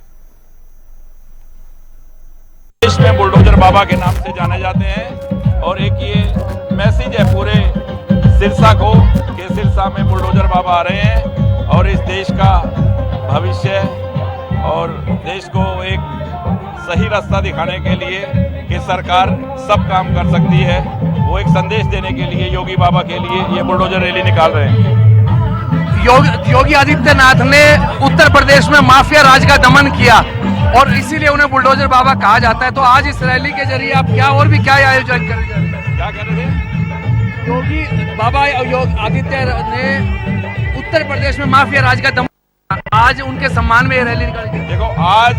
देश में बुलडोजर बाबा के नाम से जाने जाते हैं और एक ये मैसेज है पूरे सिरसा को कि सिरसा में बुलडोजर बाबा आ रहे हैं और इस देश का भविष्य और देश को एक सही रास्ता दिखाने के लिए कि सरकार सब काम कर सकती है, वो एक संदेश देने के लिए योगी बाबा के लिए ये बुलडोजर रैली निकाल रहे हैं। योगी आदित्यनाथ ने उत्तर प्रदेश में माफिया राज का दमन किया और इसीलिए उन्हें बुलडोजर बाबा कहा जाता है। तो आज इस रैली के जरिए आप क्या और भी क्या आयोजन कर रहे हैं? क्या कह रहे थे? योगी बाबा योगी आदित्य ने उत्तर प्रदेश में माफिया राज का दमन, आज उनके सम्मान में ये रैली निकाली। देखो आज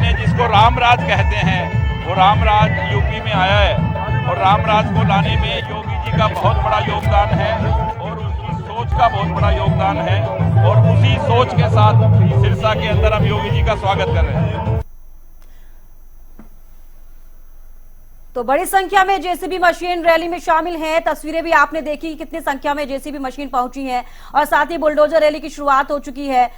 ने जिसको रामराज कहते हैं वो रामराज यूपी में आया है और रामराज को लाने में योगी जी का बहुत बड़ा योगदान है और उसकी सोच का बहुत बड़ा योगदान है और उसी सोच के साथ सिरसा के अंदर हम योगी जी का स्वागत कर रहे हैं। तो बड़ी संख्या में जेसीबी मशीन रैली में शामिल हैं। तस्वीरें भी आपने देखी कितनी संख्या में जेसीबी मशीन पहुंची है और साथ ही बुलडोजर रैली की शुरुआत हो चुकी है।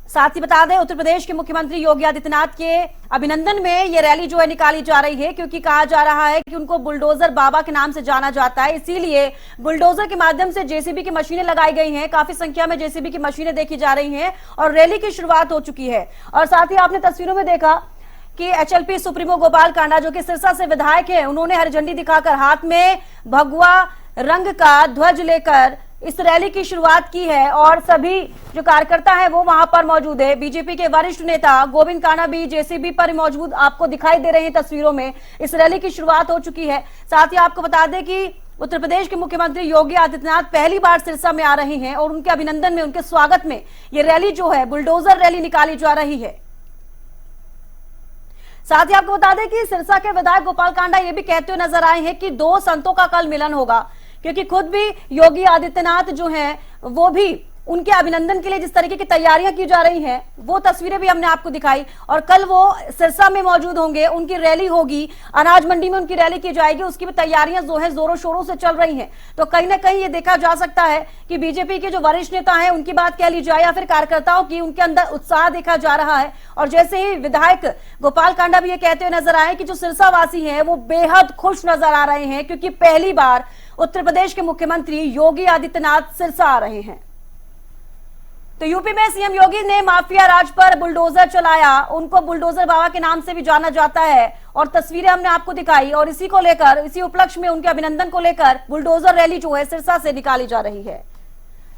साथ ही बता दें, उत्तर प्रदेश के मुख्यमंत्री योगी आदित्यनाथ के अभिनंदन में ये रैली जो है निकाली जा रही है, क्योंकि कहा जा रहा है कि उनको बुलडोजर बाबा के नाम से जाना जाता है। इसीलिए बुलडोजर के माध्यम से जेसीबी की मशीनें लगाई गई हैं, काफी संख्या में जेसीबी की मशीनें देखी जा रही हैं और रैली की शुरुआत हो चुकी है। और साथ ही आपने तस्वीरों में देखा कि एचएलपी सुप्रीमो गोपाल कांडा, जो कि सिरसा से विधायक है, उन्होंने हरी झंडी दिखाकर हाथ में भगवा रंग का ध्वज लेकर इस रैली की शुरुआत की है और सभी जो कार्यकर्ता हैं वो वहां पर मौजूद है। बीजेपी के वरिष्ठ नेता गोविंद कांडा भी जेसीबी पर मौजूद आपको दिखाई दे रहे हैं तस्वीरों में। इस रैली की शुरुआत हो चुकी है। साथ ही आपको बता दें कि उत्तर प्रदेश के मुख्यमंत्री योगी आदित्यनाथ पहली बार सिरसा में आ रहे हैं और उनके अभिनंदन में, उनके स्वागत में ये रैली जो है बुलडोजर रैली निकाली जा रही है। साथ ही आपको बता दें कि सिरसा के विधायक गोपाल कांडा ये भी कहते हुए नजर आए हैं कि दो संतों का कल मिलन होगा, क्योंकि खुद भी योगी आदित्यनाथ जो हैं वो भी उनके अभिनंदन के लिए जिस तरीके की तैयारियां की जा रही हैं वो तस्वीरें भी हमने आपको दिखाई। और कल वो सिरसा में मौजूद होंगे, उनकी रैली होगी, अनाज मंडी में उनकी रैली की जाएगी, उसकी भी तैयारियां जो है जोरों शोरों से चल रही हैं। तो कहीं ना कहीं ये देखा जा सकता है कि बीजेपी के जो वरिष्ठ नेता हैं उनकी बात कह ली जाए या फिर कार्यकर्ताओं की, उनके अंदर उत्साह देखा जा रहा है। और जैसे ही विधायक गोपाल कांडा भी ये कहते हुए नजर आए कि जो सिरसा वासी हैं वो बेहद खुश नजर आ रहे हैं, क्योंकि पहली बार उत्तर प्रदेश के मुख्यमंत्री योगी आदित्यनाथ सिरसा आ रहे हैं। तो यूपी में सीएम योगी ने माफिया राज पर बुलडोजर चलाया, उनको बुलडोजर बाबा के नाम से भी जाना जाता है और तस्वीरें हमने आपको दिखाई। और इसी को लेकर, इसी उपलक्ष्य में उनके अभिनंदन को लेकर बुलडोजर रैली जो है सिरसा से निकाली जा रही है।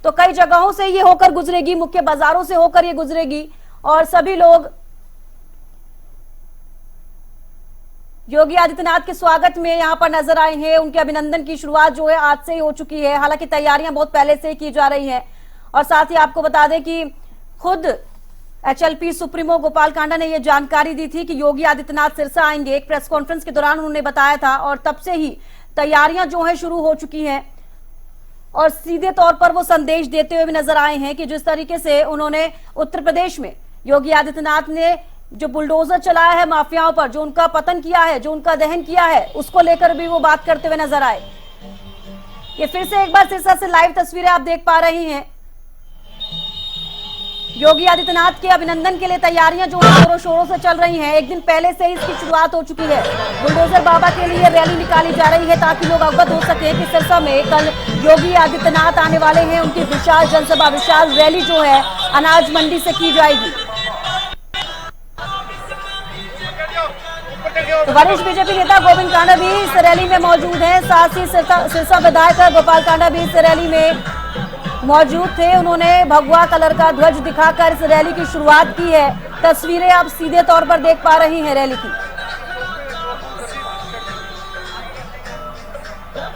तो कई जगहों से ये होकर गुजरेगी, मुख्य बाजारों से होकर ये गुजरेगी और सभी लोग योगी आदित्यनाथ के स्वागत में यहां पर नजर आए हैं। उनके अभिनंदन की शुरुआत जो है आज से ही हो चुकी है, हालांकि तैयारियां बहुत पहले से ही की जा रही है। और साथ ही आपको बता दें कि खुद एचएलपी सुप्रीमो गोपाल कांडा ने यह जानकारी दी थी कि योगी आदित्यनाथ सिरसा आएंगे। एक प्रेस कॉन्फ्रेंस के दौरान उन्होंने बताया था और तब से ही तैयारियां जो है शुरू हो चुकी हैं और सीधे तौर पर वो संदेश देते हुए भी नजर आए हैं कि जिस तरीके से उन्होंने उत्तर प्रदेश में योगी आदित्यनाथ ने जो बुलडोजर चलाया है माफियाओं पर, जो उनका पतन किया है, जो उनका दहन किया है, उसको लेकर भी वो बात करते हुए नजर आए। ये फिर से एक बार सिरसा से लाइव तस्वीरें आप देख पा रही हैं। योगी आदित्यनाथ के अभिनंदन के लिए तैयारियां जो जोरों शोरों से चल रही हैं। एक दिन पहले से ही इसकी शुरुआत हो चुकी है। बुलडोजर बाबा के लिए रैली निकाली जा रही है ताकि लोग अवगत हो सके कि सिरसा में कल योगी आदित्यनाथ आने वाले हैं। उनकी विशाल जनसभा, विशाल रैली जो है अनाज मंडी से की जाएगी। तो वरिष्ठ बीजेपी नेता गोविंद कांडा भी इस रैली में मौजूद हैं। साथ ही सिरसा विधायक गोपाल कांडा भी इस रैली में मौजूद थे। उन्होंने भगवा कलर का ध्वज दिखाकर इस रैली की शुरुआत की है। तस्वीरें आप सीधे तौर पर देख पा रही हैं रैली की।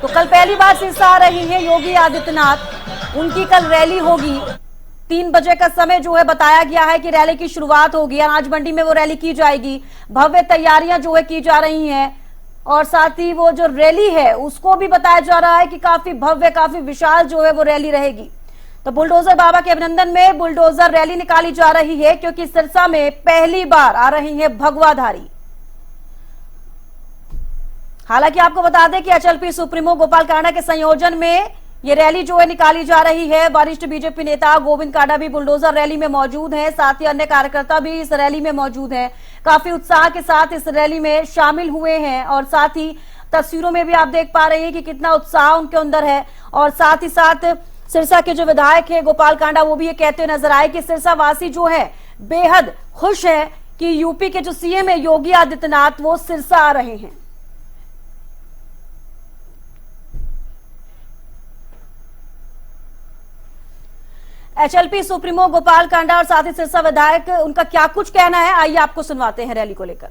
तो कल पहली बार सिरसा आ रही है योगी आदित्यनाथ। उनकी कल रैली होगी। 3 बजे का समय जो है बताया गया है कि रैली की शुरुआत होगी। अनाज मंडी में वो रैली की जाएगी। भव्य तैयारियां जो है की जा रही हैं और साथ ही वो जो रैली है उसको भी बताया जा रहा है कि काफी भव्य, काफी विशाल जो है वो रैली रहेगी। तो बुलडोजर बाबा के अभिनंदन में बुलडोजर रैली निकाली जा रही है, क्योंकि सिरसा में पहली बार आ रही है भगवाधारी। हालांकि आपको बता दें कि एचएलपी सुप्रीमो गोपाल कांडा के संयोजन में ये रैली जो है निकाली जा रही है। वरिष्ठ बीजेपी नेता गोविंद कांडा भी बुलडोजर रैली में मौजूद हैं। साथ ही अन्य कार्यकर्ता भी इस रैली में मौजूद हैं। काफी उत्साह के साथ इस रैली में शामिल हुए हैं और साथ ही तस्वीरों में भी आप देख पा रहे हैं कि कितना उत्साह उनके अंदर है। और साथ ही साथ सिरसा के जो विधायक है गोपाल कांडा, वो भी ये कहते हुए नजर आए कि सिरसा वासी जो है बेहद खुश है कि यूपी के जो सीएम है योगी आदित्यनाथ वो सिरसा आ रहे हैं। एचएलपी सुप्रीमो गोपाल कांडा और साथ ही सिरसा विधायक, उनका क्या कुछ कहना है, आइए आपको सुनवाते हैं रैली को लेकर।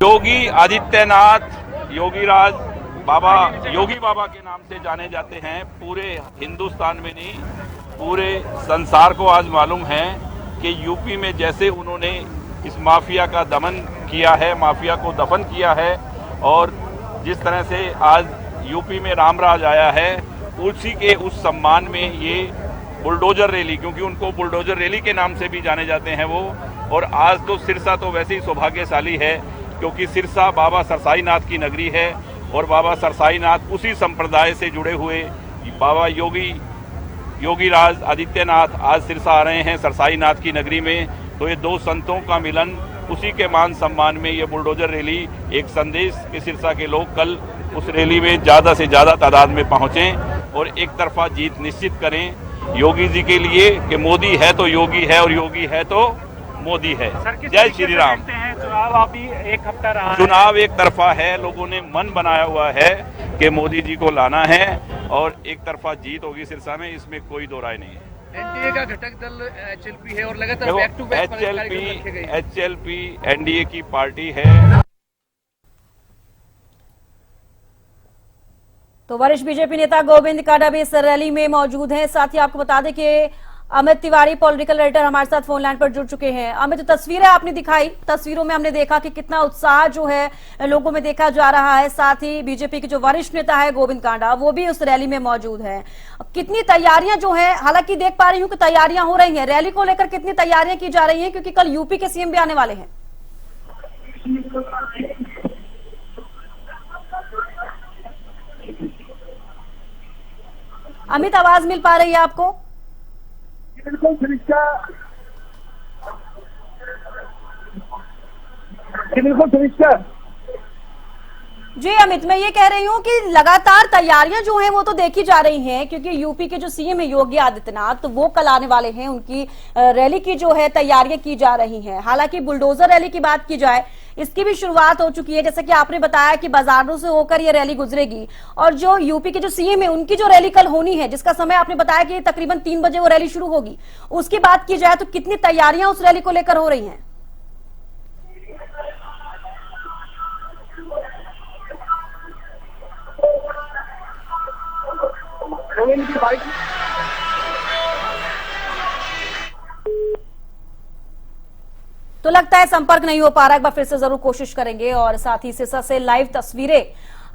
योगी आदित्यनाथ योगीराज बाबा, योगी बाबा के नाम से जाने जाते हैं। पूरे हिंदुस्तान में नहीं, पूरे संसार को आज मालूम है कि यूपी में जैसे उन्होंने इस माफिया का दमन किया है, माफिया को दफन किया है और जिस तरह से आज यूपी में रामराज आया है, उसी के उस सम्मान में ये बुलडोजर रैली, क्योंकि उनको बुलडोजर रैली के नाम से भी जाने जाते हैं वो। और आज तो सिरसा तो वैसे ही सौभाग्यशाली है क्योंकि सिरसा बाबा सरसाईनाथ की नगरी है और बाबा सरसाईनाथ उसी संप्रदाय से जुड़े हुए बाबा योगी योगी राज आदित्यनाथ आज सिरसा आ रहे हैं सरसाई नाथ की नगरी में, तो ये दो संतों का मिलन, उसी के मान सम्मान में ये बुलडोजर रैली एक संदेश कि सिरसा के लोग कल उस रैली में ज़्यादा से ज़्यादा तादाद में पहुँचें और एक तरफा जीत निश्चित करें योगी जी के लिए कि मोदी है तो योगी है और योगी है तो मोदी है। जय श्री राम। चुनाव अभी एक हफ्ता रहा है। चुनाव एक तरफा है, लोगों ने मन बनाया हुआ है कि मोदी जी को लाना है और एक तरफा जीत होगी सिरसा में, इसमें कोई दो राय नहीं है। एनडीए का घटक दल एचएलपी है और लगातार back to back HLP NDA की पार्टी है। तो वरिष्ठ बीजेपी नेता गोविंद कांडा भी इस रैली में मौजूद हैं। साथ ही आपको बता दें कि अमित तिवारी पॉलिटिकल एडिटर हमारे साथ फोन लाइन पर जुड़ चुके हैं। अमित, तस्वीरें आपने दिखाई, तस्वीरों में हमने देखा कि कितना उत्साह जो है लोगों में देखा जा रहा है। साथ ही बीजेपी के जो वरिष्ठ नेता है गोविंद कांडा, वो भी उस रैली में मौजूद है। कितनी तैयारियां जो है, हालांकि देख पा रही हूँ कि तैयारियां हो रही है, रैली को लेकर कितनी तैयारियां की जा रही है, क्योंकि कल यूपी के सीएम भी आने वाले हैं। अमित, आवाज मिल पा रही है आपको? बिल्कुल जी अमित, मैं ये कह रही हूँ कि लगातार तैयारियां जो हैं वो तो देखी जा रही हैं, क्योंकि यूपी के जो सीएम है योगी आदित्यनाथ, तो वो कल आने वाले हैं। उनकी रैली की जो है तैयारियां की जा रही हैं। हालांकि बुलडोजर रैली की बात की जाए, इसकी भी शुरुआत हो चुकी है। जैसे कि आपने बताया कि बाजारों से होकर ये रैली गुजरेगी, और जो यूपी के जो सीएम है उनकी जो रैली कल होनी है, जिसका समय आपने बताया कि तकरीबन 3 बजे वो रैली शुरू होगी, उसकी बात की जाए तो कितनी तैयारियां उस रैली को लेकर हो रही हैं? तो लगता है संपर्क नहीं हो पा रहा है। एक बार फिर से जरूर कोशिश करेंगे। और साथ ही सिरसा से लाइव तस्वीरें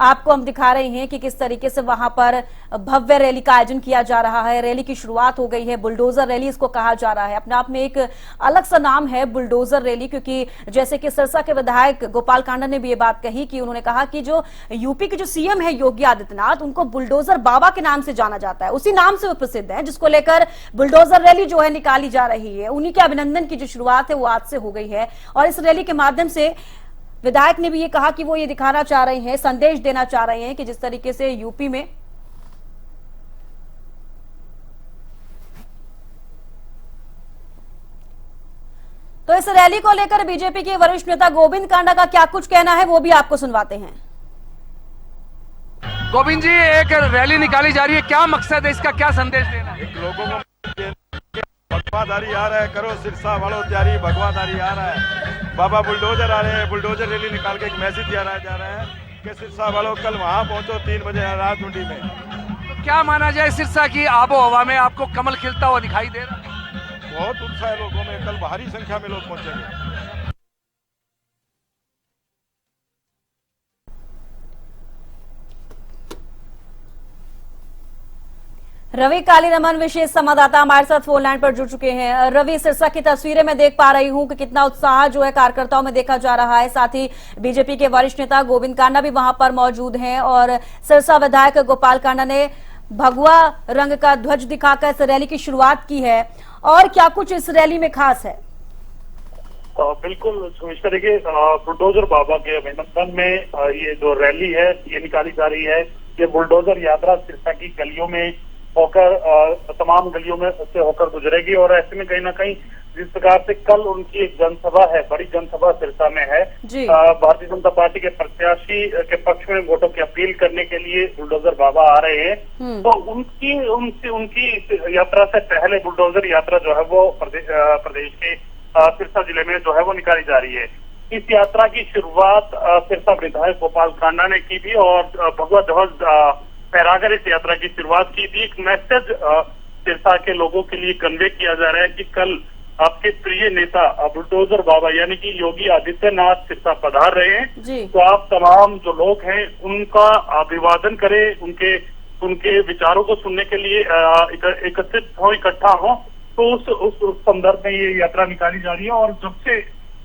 आपको हम दिखा रहे हैं कि किस तरीके से वहां पर भव्य रैली का आयोजन किया जा रहा है। रैली की शुरुआत हो गई है, बुलडोजर रैली इसको कहा जा रहा है। अपने आप में एक अलग सा नाम है बुलडोजर रैली, क्योंकि जैसे कि सिरसा के विधायक गोपाल कांडा ने भी ये बात कही कि उन्होंने कहा कि जो यूपी के जो सीएम है योगी आदित्यनाथ, उनको बुलडोजर बाबा के नाम से जाना जाता है, उसी नाम से वो प्रसिद्ध है, जिसको लेकर बुलडोजर रैली जो है निकाली जा रही है। उन्हीं के अभिनंदन की जो शुरुआत है वो आज से हो गई है। और इस रैली के माध्यम से विधायक ने भी ये कहा कि वो ये दिखाना चाह रहे हैं, संदेश देना चाह रहे हैं कि जिस तरीके से यूपी में तो इस रैली को लेकर बीजेपी के वरिष्ठ नेता गोविंद कांडा का क्या कुछ कहना है वो भी आपको सुनवाते हैं। गोविंद जी, एक रैली निकाली जा रही है, क्या मकसद है इसका, क्या संदेश देना है? लोगों को भगवादारी आ रहा है, करो सिरसा वालों तैयारी, भगवादारी आ रहा है, बाबा बुलडोजर आ रहे हैं। बुलडोजर रैली निकाल के एक मैसेज दिया जा रहा है कि सिरसा वालों कल वहां पहुंचो 3 बजे रात मुंडी में। तो क्या माना जाए, सिरसा की आबो हवा में आपको कमल खिलता हुआ दिखाई दे रहा है? बहुत उत्साह है लोगों में, कल भारी संख्या में लोग पहुंचेंगे। रवि कालीरमन विशेष संवाददाता हमारे साथ फोन लाइन पर जुड़ चुके हैं। रवि, सिरसा की तस्वीरें मैं देख पा रही हूं कि कितना उत्साह जो है कार्यकर्ताओं में देखा जा रहा है। साथ ही बीजेपी के वरिष्ठ नेता गोविंद कांडा भी वहां पर मौजूद हैं और सिरसा विधायक गोपाल कांडा ने भगवा रंग का ध्वज दिखाकर इस रैली की शुरुआत की है। और क्या कुछ इस रैली में खास है? बिल्कुल सुमिश्रा, देखिए बुलडोजर बाबा के अभिनंदन में ये जो रैली है ये निकाली जा रही है। ये बुलडोजर यात्रा सिरसा की गलियों में होकर तमाम गलियों में से होकर गुजरेगी। और ऐसे में कहीं ना कहीं जिस प्रकार से कल उनकी एक जनसभा है, बड़ी जनसभा सिरसा में है, भारतीय जनता पार्टी के प्रत्याशी के पक्ष में वोटों की अपील करने के लिए बुलडोजर बाबा आ रहे हैं। तो उनकी यात्रा से पहले बुलडोजर यात्रा जो है वो प्रदेश के सिरसा जिले में जो है वो निकाली जा रही है। इस यात्रा की शुरुआत सिरसा विधायक गोपाल कांडा ने की थी और भगवा ध्वज फहराकर इस यात्रा की शुरुआत की थी। एक मैसेज सिरसा के लोगों के लिए कन्वे किया जा रहा है कि कल आपके प्रिय नेता बुलडोजर बाबा यानी कि योगी आदित्यनाथ सिरसा पधार रहे हैं, तो आप तमाम जो लोग हैं उनका अभिवादन करें, उनके विचारों को सुनने के लिए एकत्रित हो, इकट्ठा हो। तो उस संदर्भ में ये यात्रा निकाली जा रही है। और जब से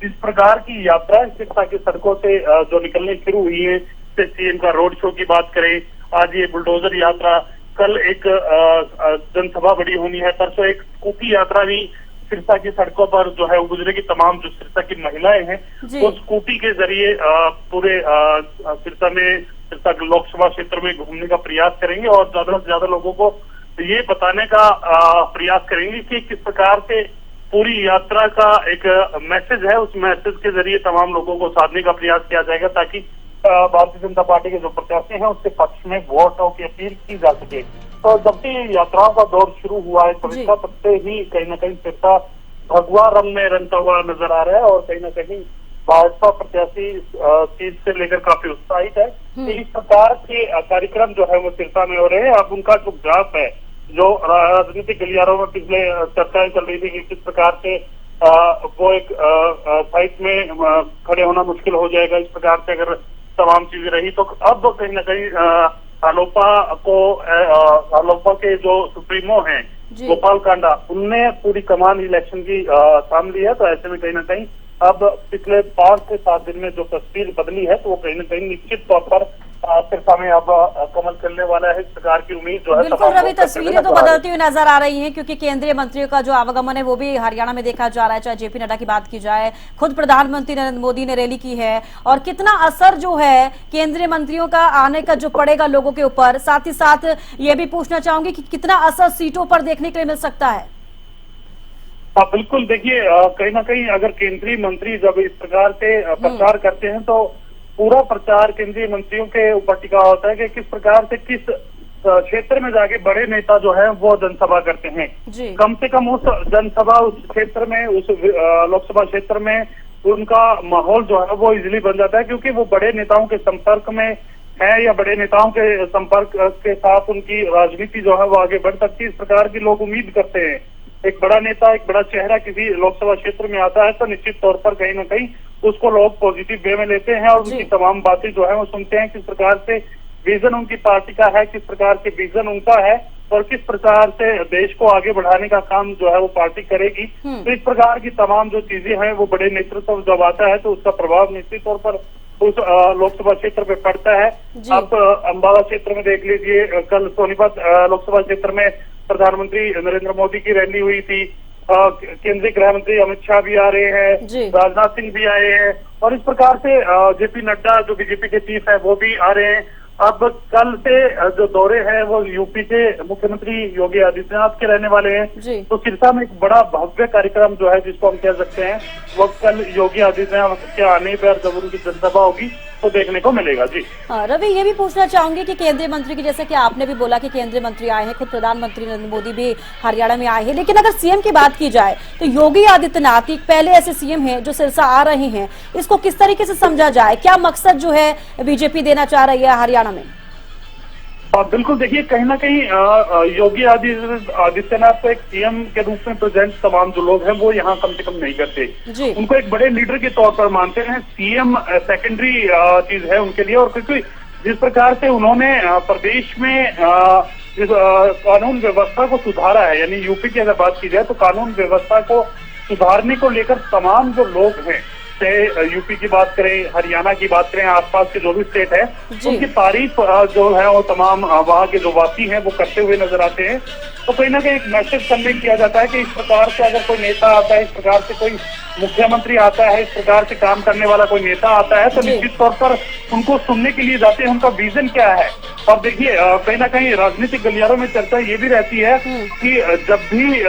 इस प्रकार की यात्रा सिरसा की सड़कों से जो निकलने शुरू हुई है, सीएम का रोड शो की बात करें, आज ये बुलडोजर यात्रा कल एक जनसभा बड़ी होनी है, परसों एक स्कूटी यात्रा भी सिरसा की सड़कों पर जो है वो गुजरेगी। तमाम जो सिरसा की महिलाएं हैं वो स्कूटी के जरिए पूरे सिरसा लोकसभा क्षेत्र में घूमने का प्रयास करेंगे और ज्यादा से ज्यादा लोगों को ये बताने का प्रयास करेंगे कि किस प्रकार से पूरी यात्रा का एक मैसेज है, उस मैसेज के जरिए तमाम लोगों को साधने का प्रयास किया जाएगा ताकि भारतीय जनता पार्टी के जो प्रत्याशी हैं उसके पक्ष में वोटों की अपील की जा सके। तो जब से यात्राओं का दौर शुरू हुआ है सिरसा, तब से ही कहीं ना कहीं सिरसा भगवा रंग में रंगता हुआ नजर आ रहा है और कहीं ना कहीं भाजपा प्रत्याशी सीट से लेकर काफी उत्साहित है। इस प्रकार के कार्यक्रम जो है वो सिरसा में हो रहे हैं। अब उनका जो ग्राफ है, जो राजनीतिक गलियारों में पिछले चर्चाएं चल रही थी कि किस प्रकार से वो एक साइड में खड़े होना मुश्किल हो जाएगा, इस प्रकार से अगर तमाम चीजें रही, तो अब कहीं ना कहीं आलोपा के जो सुप्रीमो हैं गोपाल कांडा, उनने पूरी कमान इलेक्शन की थाम ली है। तो ऐसे में कहीं ना कहीं अब पिछले 5 से 7 दिन में जो तस्वीर बदली है, तो वो कहीं ना कहीं निश्चित तौर पर सिरसा में अब कमल चलने वाला है, इस प्रकार की उम्मीद जो है। बिल्कुल रवि, तस्वीरें तो बदलती हुई नजर आ रही हैं क्योंकि केंद्रीय मंत्रियों का जो आवागमन है वो भी हरियाणा में देखा जा रहा है। चाहे जेपी नड्डा की बात की जाए, खुद प्रधानमंत्री नरेंद्र मोदी ने रैली की है और कितना असर जो है केंद्रीय मंत्रियों का आने का जो पड़ेगा लोगों के ऊपर। साथ ही साथ ये भी पूछना चाहूंगी कि कितना असर सीटों पर देखने के लिए मिल सकता है। बिल्कुल, देखिए कहीं ना कहीं अगर केंद्रीय मंत्री जब इस प्रकार से प्रचार करते हैं तो पूरा प्रचार केंद्रीय मंत्रियों के ऊपर टिका होता है कि किस प्रकार से किस क्षेत्र में जाके बड़े नेता जो है वो जनसभा करते हैं। कम से कम उस जनसभा, उस क्षेत्र में, उस लोकसभा क्षेत्र में उनका माहौल जो है वो इजीली बन जाता है क्योंकि वो बड़े नेताओं के संपर्क में है या बड़े नेताओं के संपर्क के साथ उनकी राजनीति जो है वो आगे बढ़ सकती है। इस प्रकार की लोग उम्मीद करते हैं। एक बड़ा नेता, एक बड़ा चेहरा किसी लोकसभा क्षेत्र में आता है तो निश्चित तौर पर कहीं ना कहीं उसको लोग पॉजिटिव वे में लेते हैं और उनकी तमाम बातें जो है वो सुनते हैं, किस प्रकार से विजन उनकी पार्टी का है, किस प्रकार के विजन उनका है और किस प्रकार से देश को आगे बढ़ाने का काम जो है वो पार्टी करेगी। तो इस प्रकार की तमाम जो चीजें हैं वो बड़े नेतृत्व जब आता है तो उसका प्रभाव निश्चित तौर पर उस लोकसभा क्षेत्र पे पड़ता है। आप अम्बाला क्षेत्र में देख लीजिए, कल सोनीपत लोकसभा क्षेत्र में प्रधानमंत्री नरेंद्र मोदी की रैली हुई थी। केंद्रीय गृह मंत्री अमित शाह भी आ रहे हैं, राजनाथ सिंह भी आए हैं और इस प्रकार से जेपी नड्डा जो बीजेपी के चीफ है वो भी आ रहे हैं। अब कल से जो दौरे हैं वो यूपी के मुख्यमंत्री योगी आदित्यनाथ के रहने वाले हैं। तो सिरसा में एक बड़ा भव्य कार्यक्रम जो है जिसको हम कह सकते हैं वो कल योगी आदित्यनाथ के आने पर जब उनकी जनसभा होगी तो देखने को मिलेगा। जी रवि, ये भी पूछना चाहूंगी कि केंद्रीय मंत्री की, जैसे कि आपने भी बोला कि केंद्रीय मंत्री आए हैं, खुद प्रधानमंत्री नरेंद्र मोदी भी हरियाणा में आए हैं, लेकिन अगर सीएम की बात की जाए तो योगी आदित्यनाथ एक पहले ऐसे सीएम हैं जो सिरसा आ रहे हैं, इसको किस तरीके से समझा जाए? क्या मकसद जो है बीजेपी देना चाह रही है हरियाणा में? बिल्कुल, देखिए कहीं ना कहीं योगी आदित्यनाथ को एक सीएम के रूप में प्रेजेंट तमाम जो लोग हैं वो यहाँ कम से कम नहीं करते। उनको एक बड़े लीडर के तौर पर मानते हैं। सीएम सेकेंडरी चीज है उनके लिए। और क्योंकि जिस प्रकार से उन्होंने प्रदेश में कानून व्यवस्था को सुधारा है, यानी यूपी की अगर बात की जाए तो कानून व्यवस्था को सुधारने को लेकर तमाम जो लोग हैं, चाहे यूपी की बात करें, हरियाणा की बात करें, आसपास के जो भी स्टेट है, उनकी तारीफ जो है वो तमाम वहाँ के जो वासी हैं वो करते हुए नजर आते हैं। तो कहीं ना कहीं एक मैसेज कन्वे किया जाता है कि इस प्रकार से अगर कोई नेता आता है, इस प्रकार से कोई मुख्यमंत्री आता है, इस प्रकार से काम करने वाला कोई नेता आता है तो निश्चित तौर पर उनको सुनने के लिए जाते हैं, उनका विजन क्या है। और देखिए कहीं ना कहीं राजनीतिक गलियारों में चर्चा ये भी रहती है कि जब भी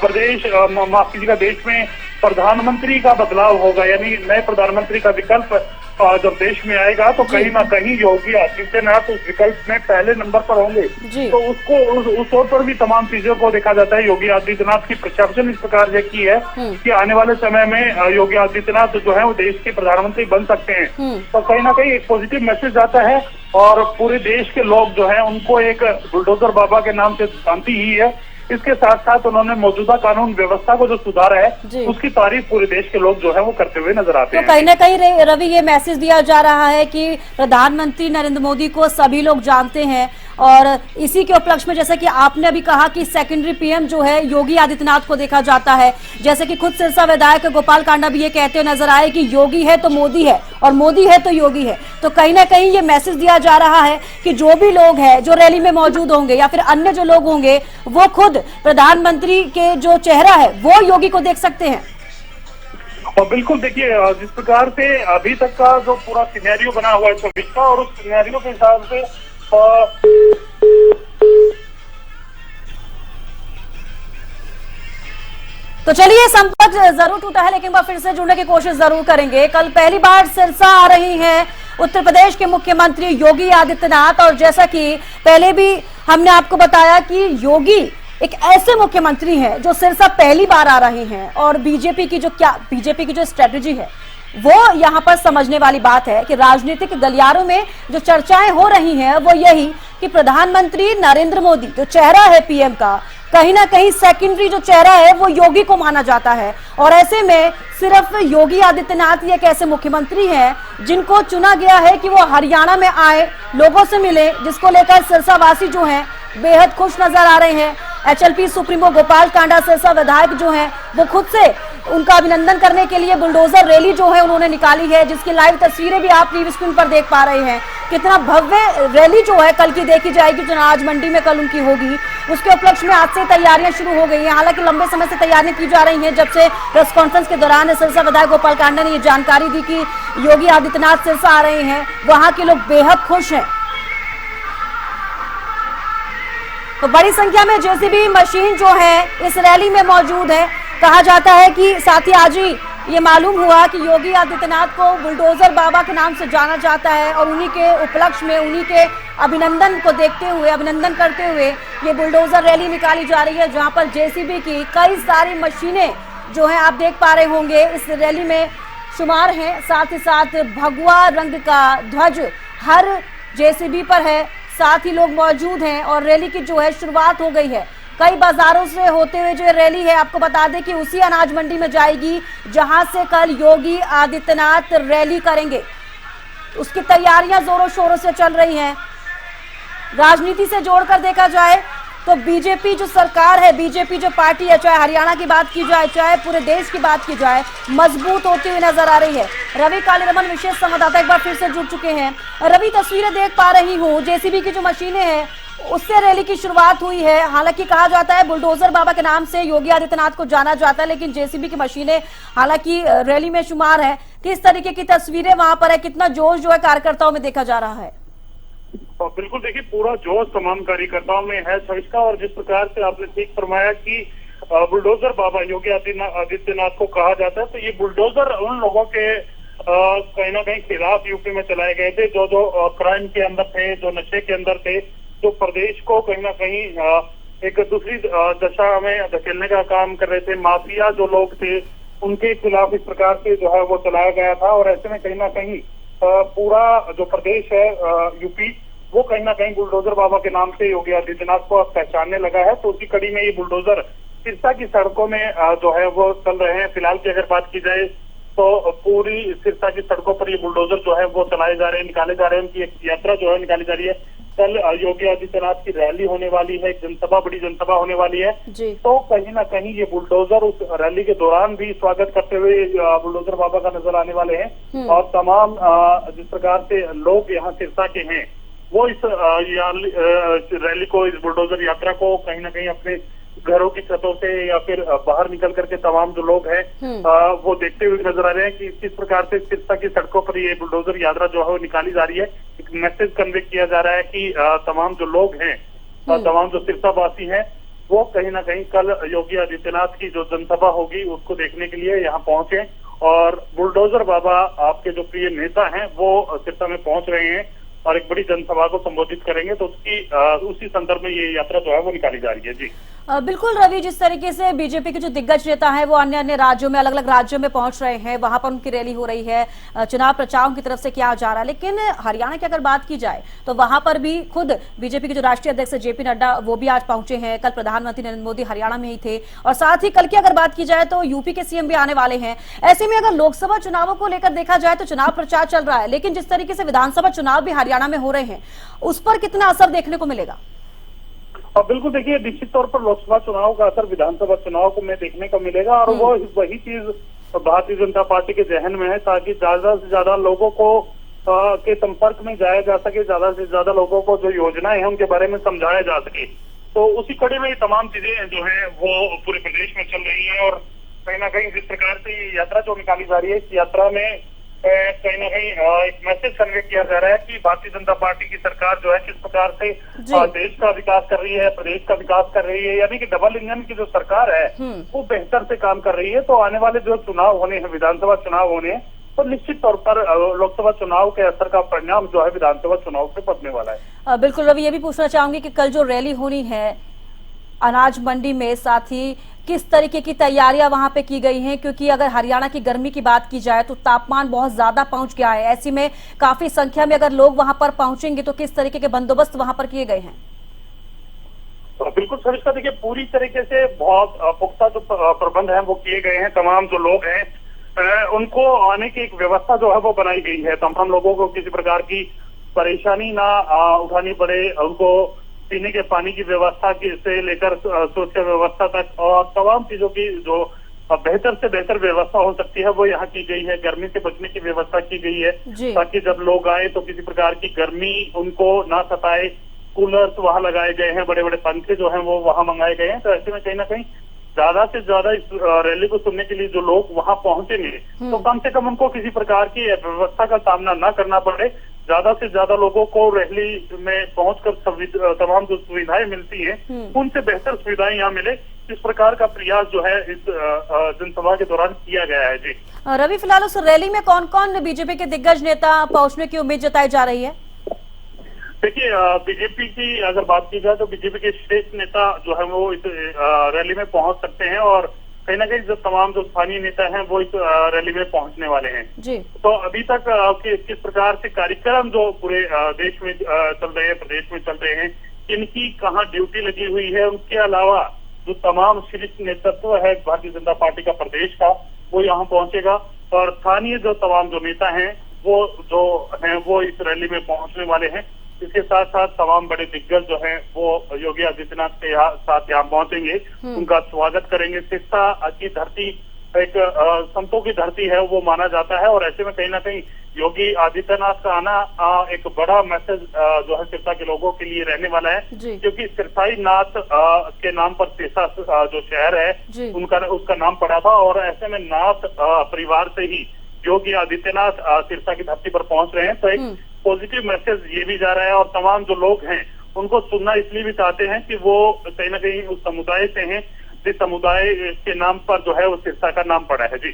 प्रदेश, माफ कीजिएगा, देश में प्रधानमंत्री का बदलाव होगा, यानी नए प्रधानमंत्री का विकल्प जब देश में आएगा तो कहीं ना कहीं योगी आदित्यनाथ उस विकल्प में पहले नंबर पर होंगे। तो उसको उस तौर पर भी तमाम चीजों को देखा जाता है। योगी आदित्यनाथ की परसेप्शन इस प्रकार से की है कि आने वाले समय में योगी आदित्यनाथ जो है वो देश के प्रधानमंत्री बन सकते हैं। तो कहीं ना कहीं एक पॉजिटिव मैसेज आता है और पूरे देश के लोग जो है उनको एक बुलडोजर बाबा के नाम से जानती ही है। इसके साथ साथ उन्होंने मौजूदा कानून व्यवस्था को जो सुधारा है उसकी तारीफ पूरे देश के लोग जो है वो करते हुए नजर आते हैं। कहीं ना कहीं रवि ये मैसेज दिया जा रहा है कि प्रधानमंत्री नरेंद्र मोदी को सभी लोग जानते हैं और इसी के उपलक्ष्य में जैसे कि आपने अभी कहा कि सेकेंडरी पीएम जो है योगी आदित्यनाथ को देखा जाता है, जैसे कि खुद सिरसा विधायक गोपाल कांडा भी ये कहते हुए नजर आए कि योगी है तो मोदी है और मोदी है तो योगी है। तो कहीं ना कहीं ये मैसेज दिया जा रहा है कि जो भी लोग हैं जो रैली में मौजूद होंगे या फिर अन्य जो लोग होंगे वो खुद प्रधानमंत्री के जो चेहरा है वो योगी को देख सकते हैं। और बिल्कुल देखिए, जिस प्रकार से अभी तक का जो पूरा सिनेरियो बना हुआ है 26 का, और उस सिनेरियो के हिसाब से तो चलिए संपर्क जरूर टूटा है लेकिन वह फिर से जुड़ने की कोशिश जरूर करेंगे। कल पहली बार सिरसा आ रही हैं उत्तर प्रदेश के मुख्यमंत्री योगी आदित्यनाथ, और जैसा कि पहले भी हमने आपको बताया कि योगी एक ऐसे मुख्यमंत्री हैं जो सिरसा पहली बार आ रहे हैं, और बीजेपी की जो स्ट्रेटेजी है वो यहाँ पर समझने वाली बात है कि राजनीतिक गलियारों में जो चर्चाएं हो रही हैं वो यही कि प्रधानमंत्री नरेंद्र मोदी जो चेहरा है पीएम का, कहीं ना कहीं सेकेंडरी जो चेहरा है वो योगी को माना जाता है। और ऐसे में सिर्फ योगी आदित्यनाथ ये एक ऐसे मुख्यमंत्री हैं जिनको चुना गया है कि वो हरियाणा में आए, लोगों से मिले, जिसको लेकर सिरसावासी जो हैं बेहद खुश नजर आ रहे हैं। एचएलपी सुप्रीमो गोपाल कांडा सिरसा विधायक जो हैं वो खुद से उनका अभिनंदन करने के लिए बुलडोजर रैली जो है उन्होंने निकाली है, जिसकी लाइव तस्वीरें भी आप टीवी स्क्रीन पर देख पा रहे हैं। कितना भव्य रैली जो है कल की देखी जाएगी, जो अनाज मंडी में कल उनकी होगी, उसके उपलक्ष्य में आज से तैयारियां शुरू हो गई हैं। हालांकि लंबे समय से तैयारियां की जा रही हैं, जब से प्रेस कॉन्फ्रेंस के दौरान सिरसा विधायक गोपाल कांडा ने ये जानकारी दी कि योगी आदित्यनाथ सिरसा आ रहे हैं, वहां के लोग बेहद खुश हैं। तो बड़ी संख्या में जेसीबी मशीन जो है इस रैली में मौजूद है। कहा जाता है कि साथ ही आज ही ये मालूम हुआ कि योगी आदित्यनाथ को बुलडोजर बाबा के नाम से जाना जाता है, और उन्हीं के उपलक्ष्य में उन्हीं के अभिनंदन को देखते हुए, अभिनंदन करते हुए ये बुलडोजर रैली निकाली जा रही है, जहां पर जेसीबी की कई सारी मशीनें जो है आप देख पा रहे होंगे इस रैली में शुमार हैं। साथ ही साथ भगवा रंग का ध्वज हर जेसीबी पर है, साथ ही लोग मौजूद हैं और रैली की जो है शुरुआत हो गई है। कई बाजारों से होते हुए जो रैली है, आपको बता दें कि उसी अनाज मंडी में जाएगी जहां से कल योगी आदित्यनाथ रैली करेंगे। उसकी तैयारियां जोरों शोरों से चल रही हैं। राजनीति से जोड़कर देखा जाए तो बीजेपी जो सरकार है, बीजेपी जो पार्टी है, चाहे हरियाणा की बात की जाए चाहे पूरे देश की बात की जाए, मजबूत होती हुई नजर आ रही है। रवि कालीरमन विशेष संवाददाता एक बार फिर से जुड़ चुके हैं। रवि, तस्वीरें देख पा रही हूँ, जेसीबी की जो मशीनें हैं उससे रैली की शुरुआत हुई है। हालांकि कहा जाता है बुलडोजर बाबा के नाम से योगी आदित्यनाथ को जाना जाता है, लेकिन जेसीबी की मशीनें हालांकि रैली में शुमार है। किस तरीके की तस्वीरें वहां पर है, कितना जोश जो है कार्यकर्ताओं में देखा जा रहा है? बिल्कुल देखिए, पूरा जोश तमाम कार्यकर्ताओं में है छविश का, और जिस प्रकार से आपने ठीक फरमाया कि बुलडोजर बाबा योगी आदित्यनाथ को कहा जाता है, तो ये बुलडोजर उन लोगों के कहीं ना कहीं खिलाफ यूपी में चलाए गए थे जो क्राइम के अंदर थे, जो नशे के अंदर थे, जो प्रदेश को कहीं ना कहीं एक दूसरी दशा में धकेलने का काम कर रहे थे। माफिया जो लोग थे उनके खिलाफ इस प्रकार से जो है वो चलाया गया था, और ऐसे में कहीं ना कहीं पूरा जो प्रदेश है यूपी, वो कहीं ना कहीं बुलडोजर बाबा के नाम से योगी आदित्यनाथ को पहचानने लगा है। तो उसी कड़ी में ये बुलडोजर सिरसा की सड़कों में जो है वो चल रहे हैं। फिलहाल की अगर बात की जाए तो पूरी सिरसा की सड़कों पर ये बुलडोजर जो है वो चलाए जा रहे हैं, निकाले जा रहे हैं। उनकी एक यात्रा जो है निकाली जा रही है। कल योगी आदित्यनाथ की रैली होने वाली है, एक जनसभा, बड़ी जनसभा होने वाली है जी। तो कहीं ना कहीं ये बुलडोजर उस रैली के दौरान भी स्वागत करते हुए बुलडोजर बाबा का नजर आने वाले हैं। और तमाम जिस प्रकार से लोग यहाँ सिरसा के हैं वो इस रैली को, इस बुलडोजर यात्रा को कहीं ना कहीं अपने घरों की छतों से या फिर बाहर निकल करके तमाम जो लोग हैं वो देखते हुए नजर आ रहे हैं कि किस प्रकार से सिरसा की सड़कों पर ये बुलडोजर यात्रा जो है वो निकाली जा रही है। एक मैसेज कन्वे किया जा रहा है कि तमाम जो लोग हैं, तमाम जो सिरसा वासी हैं, वो कहीं ना कहीं कल योगी आदित्यनाथ की जो जनसभा होगी उसको देखने के लिए यहाँ पहुंचे, और बुलडोजर बाबा आपके जो प्रिय नेता हैं वो सिरसा में पहुंच रहे हैं और एक बड़ी जनसभा को संबोधित करेंगे। तो उसी संदर्भ में ये यात्रा जो है वो निकाली जा रही है। जी बिल्कुल रवि, जिस तरीके से बीजेपी के जो दिग्गज नेता हैं वो अन्य अन्य राज्यों में, अलग अलग राज्यों में पहुंच रहे हैं, वहां पर उनकी रैली हो रही है, चुनाव प्रचारों की तरफ से किया जा रहा है, लेकिन हरियाणा की अगर बात की जाए तो वहां पर भी खुद बीजेपी के जो राष्ट्रीय अध्यक्ष जेपी नड्डा वो भी आज पहुंचे हैं। कल प्रधानमंत्री नरेंद्र मोदी हरियाणा में ही थे और साथ ही कल की अगर बात की जाए तो यूपी के सीएम भी आने वाले हैं। ऐसे में अगर लोकसभा चुनावों को लेकर देखा जाए तो चुनाव प्रचार चल रहा है, लेकिन जिस तरीके से विधानसभा चुनाव भी हरियाणा में हो रहे हैं उस पर कितना असर देखने को मिलेगा? और बिल्कुल देखिए, निश्चित तौर पर लोकसभा चुनाव का असर विधानसभा चुनाव को में देखने को मिलेगा और वो वही चीज भारतीय जनता पार्टी के जहन में है ताकि ज्यादा से ज्यादा लोगों को के संपर्क में जाया जा सके, ज्यादा से ज्यादा लोगों को जो योजनाएं हैं उनके बारे में समझाया जा सके। तो उसी कड़ी में ये तमाम चीजें जो है वो पूरे प्रदेश में चल रही है और कहीं ना कहीं जिस प्रकार से ये यात्रा जो निकाली जा रही है, इस यात्रा में कहीं ना कहीं एक मैसेज कन्वे किया जा रहा है कि भारतीय जनता पार्टी की सरकार जो है किस प्रकार से देश का विकास कर रही है, प्रदेश का विकास कर रही है, यानी कि डबल इंजन की जो सरकार है वो बेहतर से काम कर रही है। तो आने वाले जो चुनाव होने हैं, विधानसभा चुनाव होने हैं, तो निश्चित तौर पर लोकसभा चुनाव के असर का परिणाम जो है विधानसभा चुनाव पे पड़ने वाला है। बिल्कुल रवि, ये भी पूछना चाहूंगी कि कल जो रैली होनी है अनाज मंडी में, साथ ही किस तरीके की तैयारियां वहां पे की गई हैं, क्योंकि अगर हरियाणा की गर्मी की बात की जाए तो तापमान बहुत ज्यादा पहुंच गया है। ऐसी में काफी संख्या में अगर लोग वहां पर पहुंचेंगे तो किस तरीके के बंदोबस्त वहां पर किए गए हैं? तो बिल्कुल सविस्ता देखिए, पूरी तरीके से बहुत पुख्ता जो प्रबंध है वो किए गए हैं। तमाम जो लोग हैं उनको आने की एक व्यवस्था जो है वो बनाई गई है। तमाम लोगों को किसी प्रकार की परेशानी ना उठानी पड़े, उनको पीने के पानी की व्यवस्था से लेकर शौच व्यवस्था तक और तमाम चीजों की जो बेहतर से बेहतर व्यवस्था हो सकती है वो यहाँ की गई है। गर्मी से बचने की व्यवस्था की गई है ताकि जब लोग आए तो किसी प्रकार की गर्मी उनको ना सताए। कूलर्स वहां लगाए गए हैं, बड़े बड़े पंखे जो हैं वो वहां मंगाए गए हैं। तो ऐसे में कहीं ना कहीं ज्यादा से ज्यादा इस रैली को सुनने के लिए जो लोग वहां पहुंचेंगे तो कम से कम उनको किसी प्रकार की व्यवस्था का सामना न करना पड़े। ज्यादा से ज्यादा लोगों को रैली में पहुंचकर तमाम जो सुविधाएं मिलती हैं उनसे बेहतर सुविधाएं यहाँ मिले, इस प्रकार का प्रयास जो है इस जनसभा के दौरान किया गया है। जी रवि, फिलहाल उस रैली में कौन कौन बीजेपी के दिग्गज नेता पहुंचने की उम्मीद जताई जा रही है? देखिए, बीजेपी की अगर बात की जाए तो बीजेपी के श्रेष्ठ नेता जो है वो इस रैली में पहुंच सकते हैं और कहीं ना कहीं जो तमाम जो स्थानीय नेता हैं वो इस रैली में पहुंचने वाले हैं। जी। तो अभी तक किस प्रकार से कार्यक्रम जो पूरे देश में चल रहे हैं, प्रदेश में चल रहे हैं, इनकी कहाँ ड्यूटी लगी हुई है, उसके अलावा जो तमाम शीर्ष नेतृत्व है भारतीय जनता पार्टी का प्रदेश का वो यहाँ पहुंचेगा और स्थानीय जो तमाम जो नेता हैं वो इस रैली में पहुंचने वाले हैं। इसके साथ साथ तमाम बड़े दिग्गज जो हैं वो योगी आदित्यनाथ के साथ यहाँ पहुंचेंगे, उनका स्वागत करेंगे। सिरसा की धरती एक संतों की धरती है वो माना जाता है और ऐसे में कहीं ना कहीं योगी आदित्यनाथ का आना एक बड़ा मैसेज जो है सिरसा के लोगों के लिए रहने वाला है, क्योंकि सिरसाई नाथ के नाम पर सिरसा जो शहर है उसका नाम पड़ा था और ऐसे में नाथ परिवार से ही योगी आदित्यनाथ सिरसा की धरती पर पहुंच रहे हैं। तो एक पॉजिटिव मैसेज ये भी जा रहा है और तमाम जो लोग हैं उनको सुनना इसलिए भी चाहते हैं कि वो कहीं ना कहीं उस समुदाय से हैं जिस समुदाय के नाम पर जो है वो सिरसा का नाम पड़ा है। जी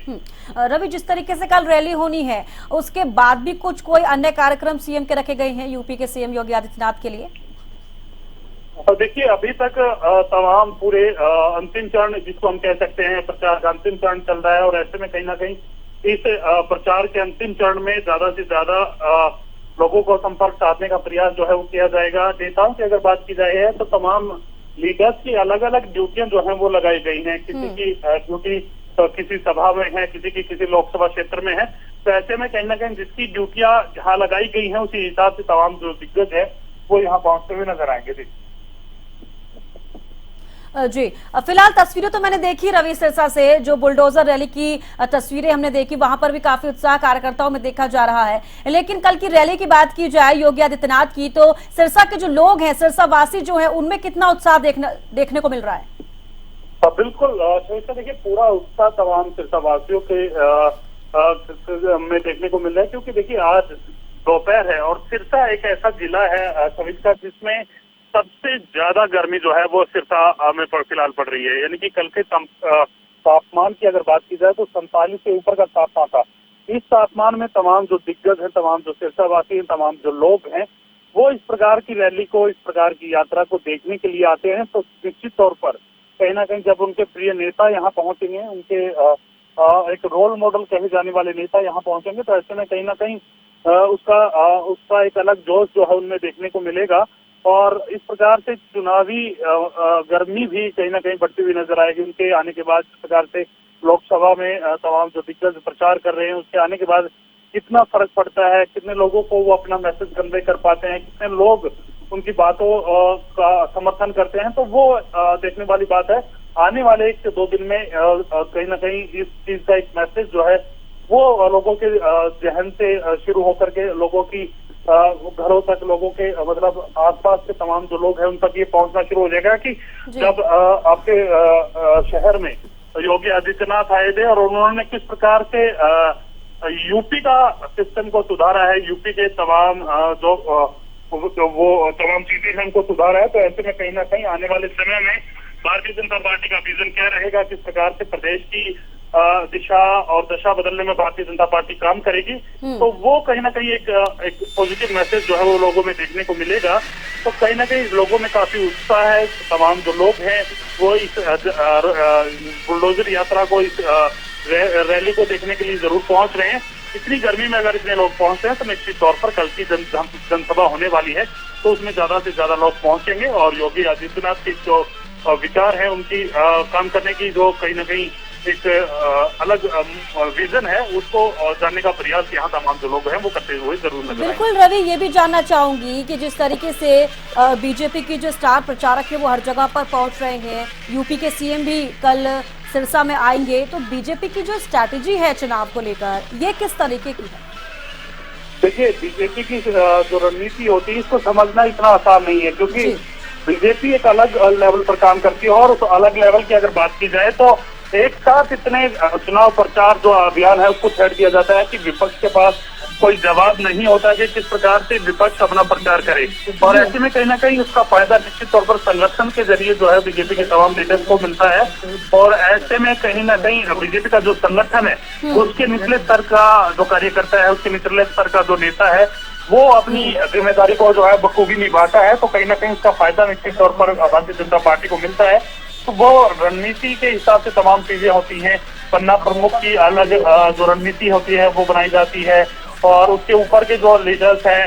रवि, जिस तरीके से कल रैली होनी है उसके बाद भी कोई अन्य कार्यक्रम सीएम के रखे गए हैं यूपी के सीएम योगी आदित्यनाथ के लिए? देखिए, अभी तक तमाम पूरे अंतिम चरण जिसको हम कह सकते हैं प्रचार का अंतिम चरण चल रहा है और ऐसे में कहीं ना कहीं इस प्रचार के अंतिम चरण में ज्यादा से ज्यादा लोगों को संपर्क साधने का प्रयास जो है वो किया जाएगा। नेताओं की अगर बात की जाए तो तमाम लीडर्स की अलग अलग ड्यूटियां जो है वो लगाई गई हैं। किसी की ड्यूटी किसी सभा में है, किसी की किसी लोकसभा क्षेत्र में है। तो ऐसे में कहीं ना कहीं जिसकी ड्यूटियां जहाँ लगाई गई हैं उसी हिसाब से तमाम जो दिग्गज है वो यहाँ पहुंचते हुए नजर आएंगे। जी, फिलहाल तस्वीरें तो मैंने देखी रवि सिरसा से, जो बुलडोजर रैली की तस्वीरें हमने देखी, वहां पर भी काफी उत्साह कार्यकर्ताओं में देखा जा रहा है। लेकिन कल की रैली की बात की जाए योगी आदित्यनाथ की, तो सिरसा के जो लोग हैं, सिरसा वासी जो है, उनमें कितना उत्साह देखने को मिल रहा है? बिल्कुल देखिए, पूरा उत्साह तमाम सिरसा वासियों के में देखने को मिल रहा है, क्योंकि देखिए आज दोपहर है और सिरसा एक ऐसा जिला है सविता जिसमें सबसे ज्यादा गर्मी जो है वो सिरसा में फिलहाल पड़ रही है। यानी कि कल के तापमान की अगर बात की जाए तो 47 से ऊपर का तापमान था। इस तापमान में तमाम जो दिग्गज हैं, तमाम जो सिरसावासी हैं, तमाम जो लोग हैं वो इस प्रकार की रैली को, इस प्रकार की यात्रा को देखने के लिए आते हैं। तो निश्चित तौर पर कहीं ना कहीं जब उनके प्रिय नेता यहाँ पहुंचेंगे, उनके एक रोल मॉडल कहे जाने वाले नेता यहाँ पहुंचेंगे, तो ऐसे में कहीं ना कहीं उसका एक अलग जोश जो है उनमें देखने को मिलेगा। और इस प्रकार से चुनावी गर्मी भी कहीं ना कहीं बढ़ती हुई नजर आएगी उनके आने के बाद। इस प्रकार से लोकसभा में तमाम जो दिग्गज प्रचार कर रहे हैं, उसके आने के बाद कितना फर्क पड़ता है, कितने लोगों को वो अपना मैसेज कन्वे कर पाते हैं, कितने लोग उनकी बातों का समर्थन करते हैं, तो वो देखने वाली बात है। आने वाले 1 से 2 दिन में कहीं ना कहीं इस चीज का एक मैसेज जो है वो लोगों के जहन से शुरू होकर के लोगों की घरों तक, लोगों के मतलब आसपास के तमाम जो लोग हैं उन तक ये पहुंचना शुरू हो जाएगा कि जब आपके शहर में योगी आदित्यनाथ आए थे और उन्होंने किस प्रकार से यूपी का सिस्टम को सुधारा है, यूपी के तमाम वो तमाम चीजें हैं उनको सुधारा है। तो ऐसे में कहीं ना कहीं आने वाले समय में भारतीय जनता पार्टी का विजन क्या रहेगा, किस प्रकार से प्रदेश की दिशा और दशा बदलने में भारतीय जनता पार्टी काम करेगी, तो वो कहीं ना कहीं एक पॉजिटिव मैसेज जो है वो लोगों में देखने को मिलेगा। तो कहीं ना कहीं लोगों में काफी उत्साह है। तमाम जो लोग हैं वो इस बुलडोजर यात्रा को, इस रैली को देखने के लिए जरूर पहुंच रहे हैं। इतनी गर्मी में अगर इतने लोग पहुंचते हैं तो निश्चित तौर पर कल की जनसभा होने वाली है, तो उसमें ज्यादा से ज्यादा लोग पहुंचेंगे और योगी आदित्यनाथ की जो विचार है, उनकी काम करने की जो कहीं ना कहीं एक अलग विजन है, उसको जानने का प्रयास यहाँ तमाम जो लोग हैं वो करते हुए जरूर नजर आएंगे। बिल्कुल रवि, ये भी जानना चाहूंगी कि जिस तरीके से बीजेपी की जो स्टार प्रचारक है वो हर जगह पर पहुंच रहे हैं, यूपी के सीएम भी कल सिरसा में आएंगे, तो बीजेपी की जो स्ट्रैटेजी है चुनाव को लेकर, ये किस तरीके की है? देखिए, बीजेपी की जो रणनीति होती है इसको समझना इतना आसान नहीं है, क्योंकि बीजेपी एक अलग लेवल पर काम करती है। और उस अलग लेवल की अगर बात की जाए तो एक साथ इतने चुनाव प्रचार जो अभियान है उसको छेड़ दिया जाता है कि विपक्ष के पास कोई जवाब नहीं होता कि किस प्रकार से विपक्ष अपना प्रचार करे। और ऐसे में कहीं ना कहीं उसका फायदा निश्चित तौर पर संगठन के जरिए जो है बीजेपी के तमाम लीडर्स को मिलता है। और ऐसे में कहीं ना कहीं बीजेपी का जो संगठन है उसके निचले स्तर का जो कार्यकर्ता है, उसके निचले स्तर का जो नेता है, वो अपनी जिम्मेदारी को जो है बखूबी निभाता है। तो कहीं ना कहीं उसका फायदा निश्चित तौर पर भारतीय जनता पार्टी को मिलता है। तो वो रणनीति के हिसाब से तमाम चीजें होती हैं। पन्ना प्रमुख की अलग जो रणनीति होती है वो बनाई जाती है, और उसके ऊपर के जो लीडर्स हैं,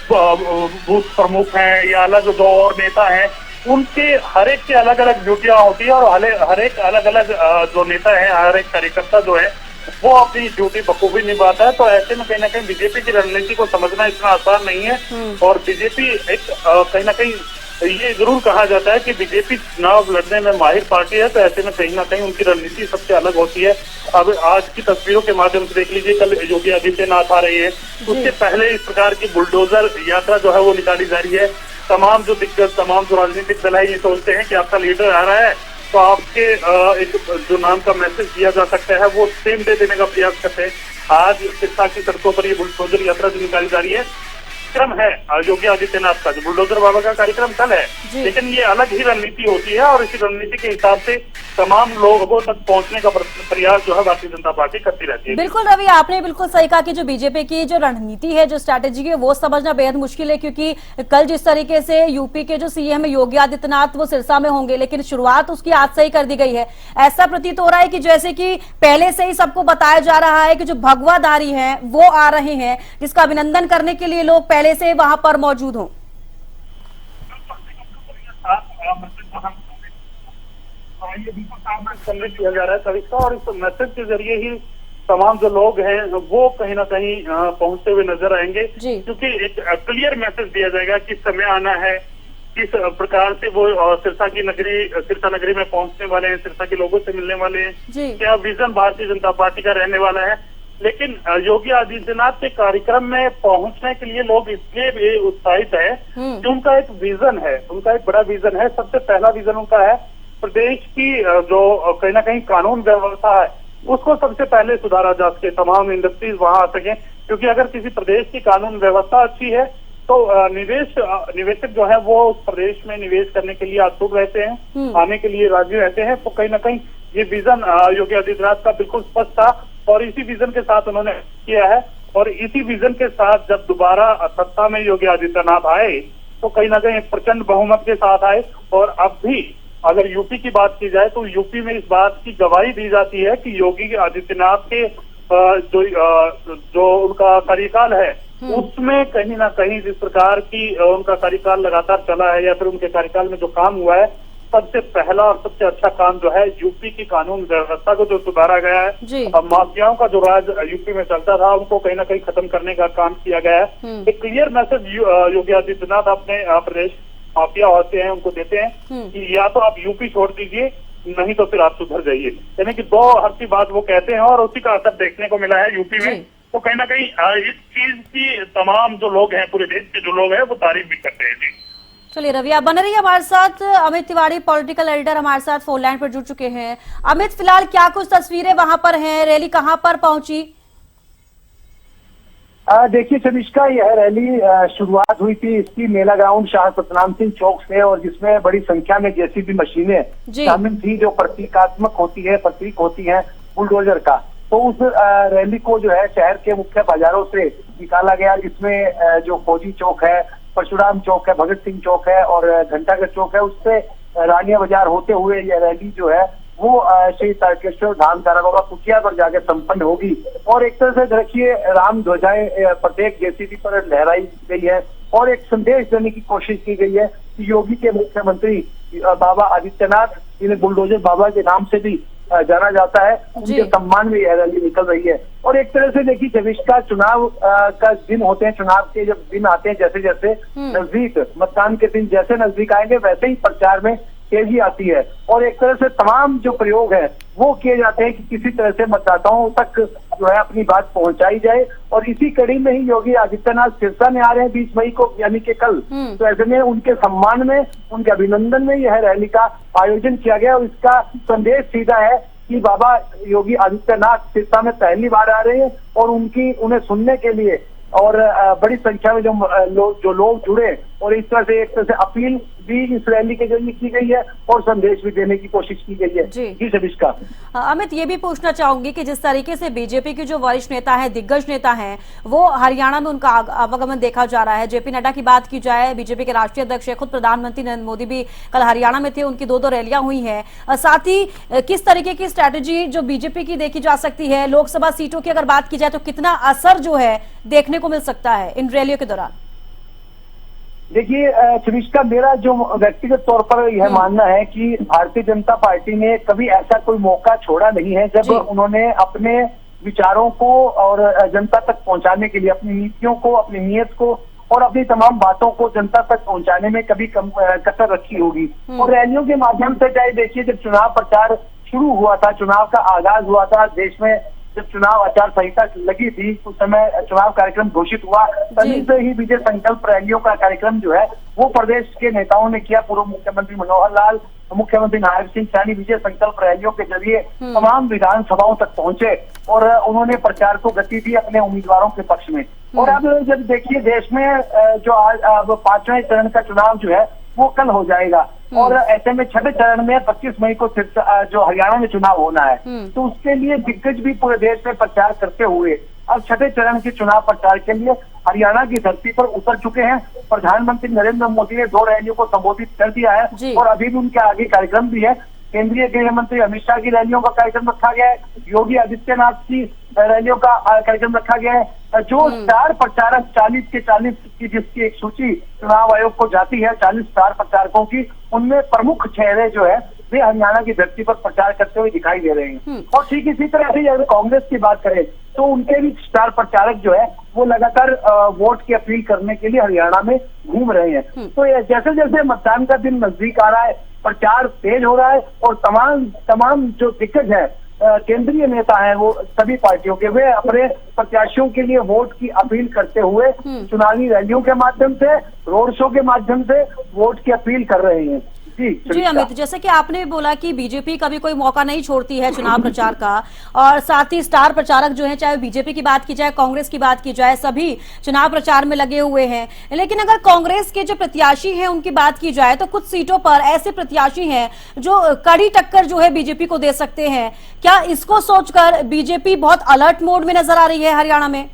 बूथ प्रमुख हैं या अलग जो और नेता हैं, उनके हर एक की अलग अलग ड्यूटियां होती है। और हर एक अलग अलग जो नेता है, हर एक कार्यकर्ता जो है वो अपनी ड्यूटी बखूबी निभाता है। तो ऐसे में कहीं ना कहीं बीजेपी की रणनीति को समझना इतना आसान नहीं है। और बीजेपी एक कहीं ना कहीं ये जरूर कहा जाता है कि बीजेपी चुनाव लड़ने में माहिर पार्टी है। तो ऐसे में कहीं ना कहीं उनकी रणनीति सबसे अलग होती है। अब आज की तस्वीरों के माध्यम से देख लीजिए, कल योगी आदित्यनाथ आ रहे हैं, उससे पहले इस प्रकार की बुलडोजर यात्रा जो है वो निकाली जा रही है। तमाम जो दिग्गज, तमाम जो राजनीतिक दल है, ये सोचते हैं कि आपका लीडर आ रहा है तो आपके एक जो नाम का मैसेज दिया जा सकता है वो सेम डे देने का प्रयास करते हैं। आज सिरसा की सड़कों पर ये बुलडोजर यात्रा जो निकाली जा रही है, कार्यक्रम है योगी आदित्यनाथ का, जो बुलडोजर बाबा का कार्यक्रम कल है, लेकिन ये अलग ही रणनीति होती है। और इसी रणनीति के हिसाब से तमाम लोगों तक पहुंचने का प्रयास जो है भारतीय जनता पार्टी करती रहती है। बिल्कुल रवि, आपने बिल्कुल सही कहा कि जो बीजेपी की जो रणनीति है, जो स्ट्रैटेजी है, वो समझना बेहद मुश्किल है। क्योंकि कल जिस तरीके से यूपी के जो सीएम है योगी आदित्यनाथ वो सिरसा में होंगे, लेकिन शुरुआत उसकी आज से ही कर दी गई है। ऐसा प्रतीत हो रहा है कि जैसे कि पहले से ही सबको बताया जा रहा है कि जो भगवाधारी है वो आ रहे हैं, जिसका अभिनंदन करने के लिए लोग पहले से वहां पर मौजूद हों। ये बिल्कुल संदेश किया जा रहा है सभी का, और इस मैसेज के जरिए ही तमाम जो लोग हैं वो कहीं ना कहीं पहुंचते हुए नजर आएंगे। क्योंकि एक क्लियर मैसेज दिया जाएगा किस समय आना है, किस प्रकार से वो सिरसा नगरी में पहुंचने वाले हैं, सिरसा के लोगों से मिलने वाले हैं, क्या विजन भारतीय जनता पार्टी का रहने वाला है। लेकिन योगी आदित्यनाथ के कार्यक्रम में पहुंचने के लिए लोग इसलिए भी उत्साहित है कि उनका एक विजन है, उनका एक बड़ा विजन है। सबसे पहला विजन उनका है प्रदेश की जो कहीं ना कहीं कानून व्यवस्था है उसको सबसे पहले सुधारा जा सके, तमाम इंडस्ट्रीज वहां आ सके। क्योंकि अगर किसी प्रदेश की कानून व्यवस्था अच्छी है तो निवेशक जो है वो उस प्रदेश में निवेश करने के लिए आतुर रहते हैं, आने के लिए राजी रहते हैं। तो कहीं ना कहीं ये विजन योगी आदित्यनाथ का बिल्कुल स्पष्ट था और इसी विजन के साथ उन्होंने किया है। और इसी विजन के साथ जब दोबारा सत्ता में योगी आदित्यनाथ आए तो कहीं ना कहीं प्रचंड बहुमत के साथ आए। और अब भी अगर यूपी की बात की जाए तो यूपी में इस बात की गवाही दी जाती है कि योगी आदित्यनाथ के जो उनका कार्यकाल है उसमें कहीं ना कहीं जिस प्रकार की उनका कार्यकाल लगातार चला है या फिर उनके कार्यकाल में जो काम हुआ है, सबसे पहला और सबसे अच्छा काम जो है यूपी की कानून व्यवस्था को जो सुधारा गया है। अब माफियाओं का जो राज यूपी में चलता था उनको कहीं ना कहीं खत्म करने का काम किया गया है। एक क्लियर मैसेज योगी आदित्यनाथ अपने प्रदेश माफिया होते हैं उनको देते हैं कि या तो आप यूपी छोड़ दीजिए, नहीं तो फिर आप सुधर जाइए। यानी कि दो हफ्ती बात वो कहते हैं और उसी का असर देखने को मिला है यूपी में। तो कहीं ना कहीं इस चीज की तमाम जो लोग हैं, पूरे देश के जो लोग हैं, वो तारीफ भी करते हैं। जी चलिए रवि, आप बने रहिए हमारे साथ। अमित तिवारी पॉलिटिकल एडिटर हमारे साथ फोन लाइन पर जुड़ चुके हैं। अमित, फिलहाल क्या कुछ तस्वीरें वहां पर हैं, रैली कहां पर पहुंची? देखिए शमिष्का, यह रैली शुरुआत हुई थी इसकी मेला ग्राउंड शाह सतनाम सिंह चौक से, और जिसमें बड़ी संख्या में जेसीबी मशीनें शामिल थी जो प्रतीकात्मक होती है, प्रतीक होती है बुलडोजर का। तो उस रैली को जो है शहर के मुख्य बाजारों से निकाला गया, जिसमें जो फौजी चौक है, परशुराम चौक है, भगत सिंह चौक है और घंटाघर चौक है, उससे रानिया बाजार होते हुए यह रैली जो है वो श्री तारकेश्वर धाम तारा बाबा कुटिया पर जाकर संपन्न होगी। और एक तरह से देखिए राम ध्वजाएं प्रत्येक जेसीबी पर लहराई गई है और एक संदेश देने की कोशिश की गई है कि योगी के मुख्यमंत्री बाबा आदित्यनाथ, जिन्हें बुलडोजर बाबा के नाम से भी जाना जाता है, उनके सम्मान में यह रैली निकल रही है। और एक तरह से देखिए जब इसका चुनाव का दिन होते हैं, चुनाव के जब दिन आते हैं, जैसे जैसे नजदीक मतदान के दिन जैसे नजदीक आएंगे वैसे ही प्रचार में तेजी आती है और एक तरह से तमाम जो प्रयोग है वो किए जाते हैं कि किसी तरह से मतदाताओं तक जो है अपनी बात पहुंचाई जाए। और इसी कड़ी में ही योगी आदित्यनाथ सिरसा में आ रहे हैं 20 मई को, यानी कि कल। तो ऐसे में उनके सम्मान में, उनके अभिनंदन में यह रैली का आयोजन किया गया और इसका संदेश सीधा है कि बाबा योगी आदित्यनाथ सिरसा में पहली बार आ रहे हैं और उन्हें सुनने के लिए और बड़ी संख्या में जो लोग जुड़े और इस तरह से एक तरह से अपील भी इस रैली के जरिए की गई है और संदेश भी देने की कोशिश की गई है। जी शमिष्का। अमित, ये भी पूछना चाहूंगी कि जिस तरीके से बीजेपी के जो वरिष्ठ नेता हैं, दिग्गज नेता हैं, वो हरियाणा में उनका आवागमन देखा जा रहा है। जेपी नड्डा की बात की जाए, बीजेपी के राष्ट्रीय अध्यक्ष है, खुद प्रधानमंत्री नरेंद्र मोदी भी कल हरियाणा में थे, उनकी दो रैलियां हुई है। साथ ही किस तरीके की स्ट्रैटेजी जो बीजेपी की देखी जा सकती है, लोकसभा सीटों की अगर बात की जाए तो कितना असर जो है देखने को मिल सकता है इन रैलियों के दौरान? देखिए शमिष्का, मेरा जो व्यक्तिगत तौर पर यह मानना है कि भारतीय जनता पार्टी ने कभी ऐसा कोई मौका छोड़ा नहीं है जब उन्होंने अपने विचारों को और जनता तक पहुंचाने के लिए अपनी नीतियों को, अपनी नीयत को और अपनी तमाम बातों को जनता तक पहुंचाने में कभी कसर रखी होगी। और रैलियों के माध्यम से, चाहे देखिए जब चुनाव प्रचार शुरू हुआ था, चुनाव का आगाज हुआ था, देश में जब चुनाव आचार संहिता लगी थी उस समय चुनाव कार्यक्रम घोषित हुआ, तभी से ही विजय संकल्प रैलियों का कार्यक्रम जो है वो प्रदेश के नेताओं ने किया। पूर्व मुख्यमंत्री मनोहर लाल, मुख्यमंत्री नारायण सिंह सैनी विजय संकल्प रैलियों के जरिए तमाम विधानसभाओं तक पहुंचे और उन्होंने प्रचार को गति दी अपने उम्मीदवारों के पक्ष में। और अब जब देखिए देश में जो आज 5वें चरण का चुनाव जो है वो कल हो जाएगा और ऐसे में छठे चरण में 25 मई को जो हरियाणा में चुनाव होना है, तो उसके लिए दिग्गज भी पूरे देश में प्रचार करते हुए अब छठे चरण के चुनाव प्रचार के लिए हरियाणा की धरती पर उतर चुके हैं। प्रधानमंत्री नरेंद्र मोदी ने 2 रैलियों को संबोधित कर दिया है और अभी भी उनके आगे कार्यक्रम भी है। केंद्रीय गृह मंत्री अमित शाह की रैलियों का कार्यक्रम रखा गया है, योगी आदित्यनाथ की रैलियों का कार्यक्रम रखा गया है। जो स्टार प्रचारक 40 के 40 की जिसकी एक सूची चुनाव आयोग को जाती है 40 स्टार प्रचारकों की, उनमें प्रमुख चेहरे जो है वे हरियाणा की धरती पर प्रचार करते हुए दिखाई दे रहे हैं। और ठीक इसी तरह से अगर कांग्रेस की बात करें तो उनके भी स्टार प्रचारक जो है वो लगातार वोट की अपील करने के लिए हरियाणा में घूम रहे हैं। तो जैसे जैसे मतदान का दिन नजदीक आ रहा है, प्रचार तेज हो रहा है और तमाम जो दिग्गज है, केंद्रीय नेता हैं, वो सभी पार्टियों के, वे अपने प्रत्याशियों के लिए वोट की अपील करते हुए चुनावी रैलियों के माध्यम से, रोड शो के माध्यम से वोट की अपील कर रहे हैं। जी अमित, जैसे कि आपने भी बोला कि बीजेपी कभी कोई मौका नहीं छोड़ती है चुनाव प्रचार का, और साथ ही स्टार प्रचारक जो हैं, चाहे बीजेपी की बात की जाए, कांग्रेस की बात की जाए, सभी चुनाव प्रचार में लगे हुए हैं। लेकिन अगर कांग्रेस के जो प्रत्याशी हैं उनकी बात की जाए तो कुछ सीटों पर ऐसे प्रत्याशी हैं जो कड़ी टक्कर जो है बीजेपी को दे सकते हैं। क्या इसको सोचकर बीजेपी बहुत अलर्ट मोड में नजर आ रही है हरियाणा में?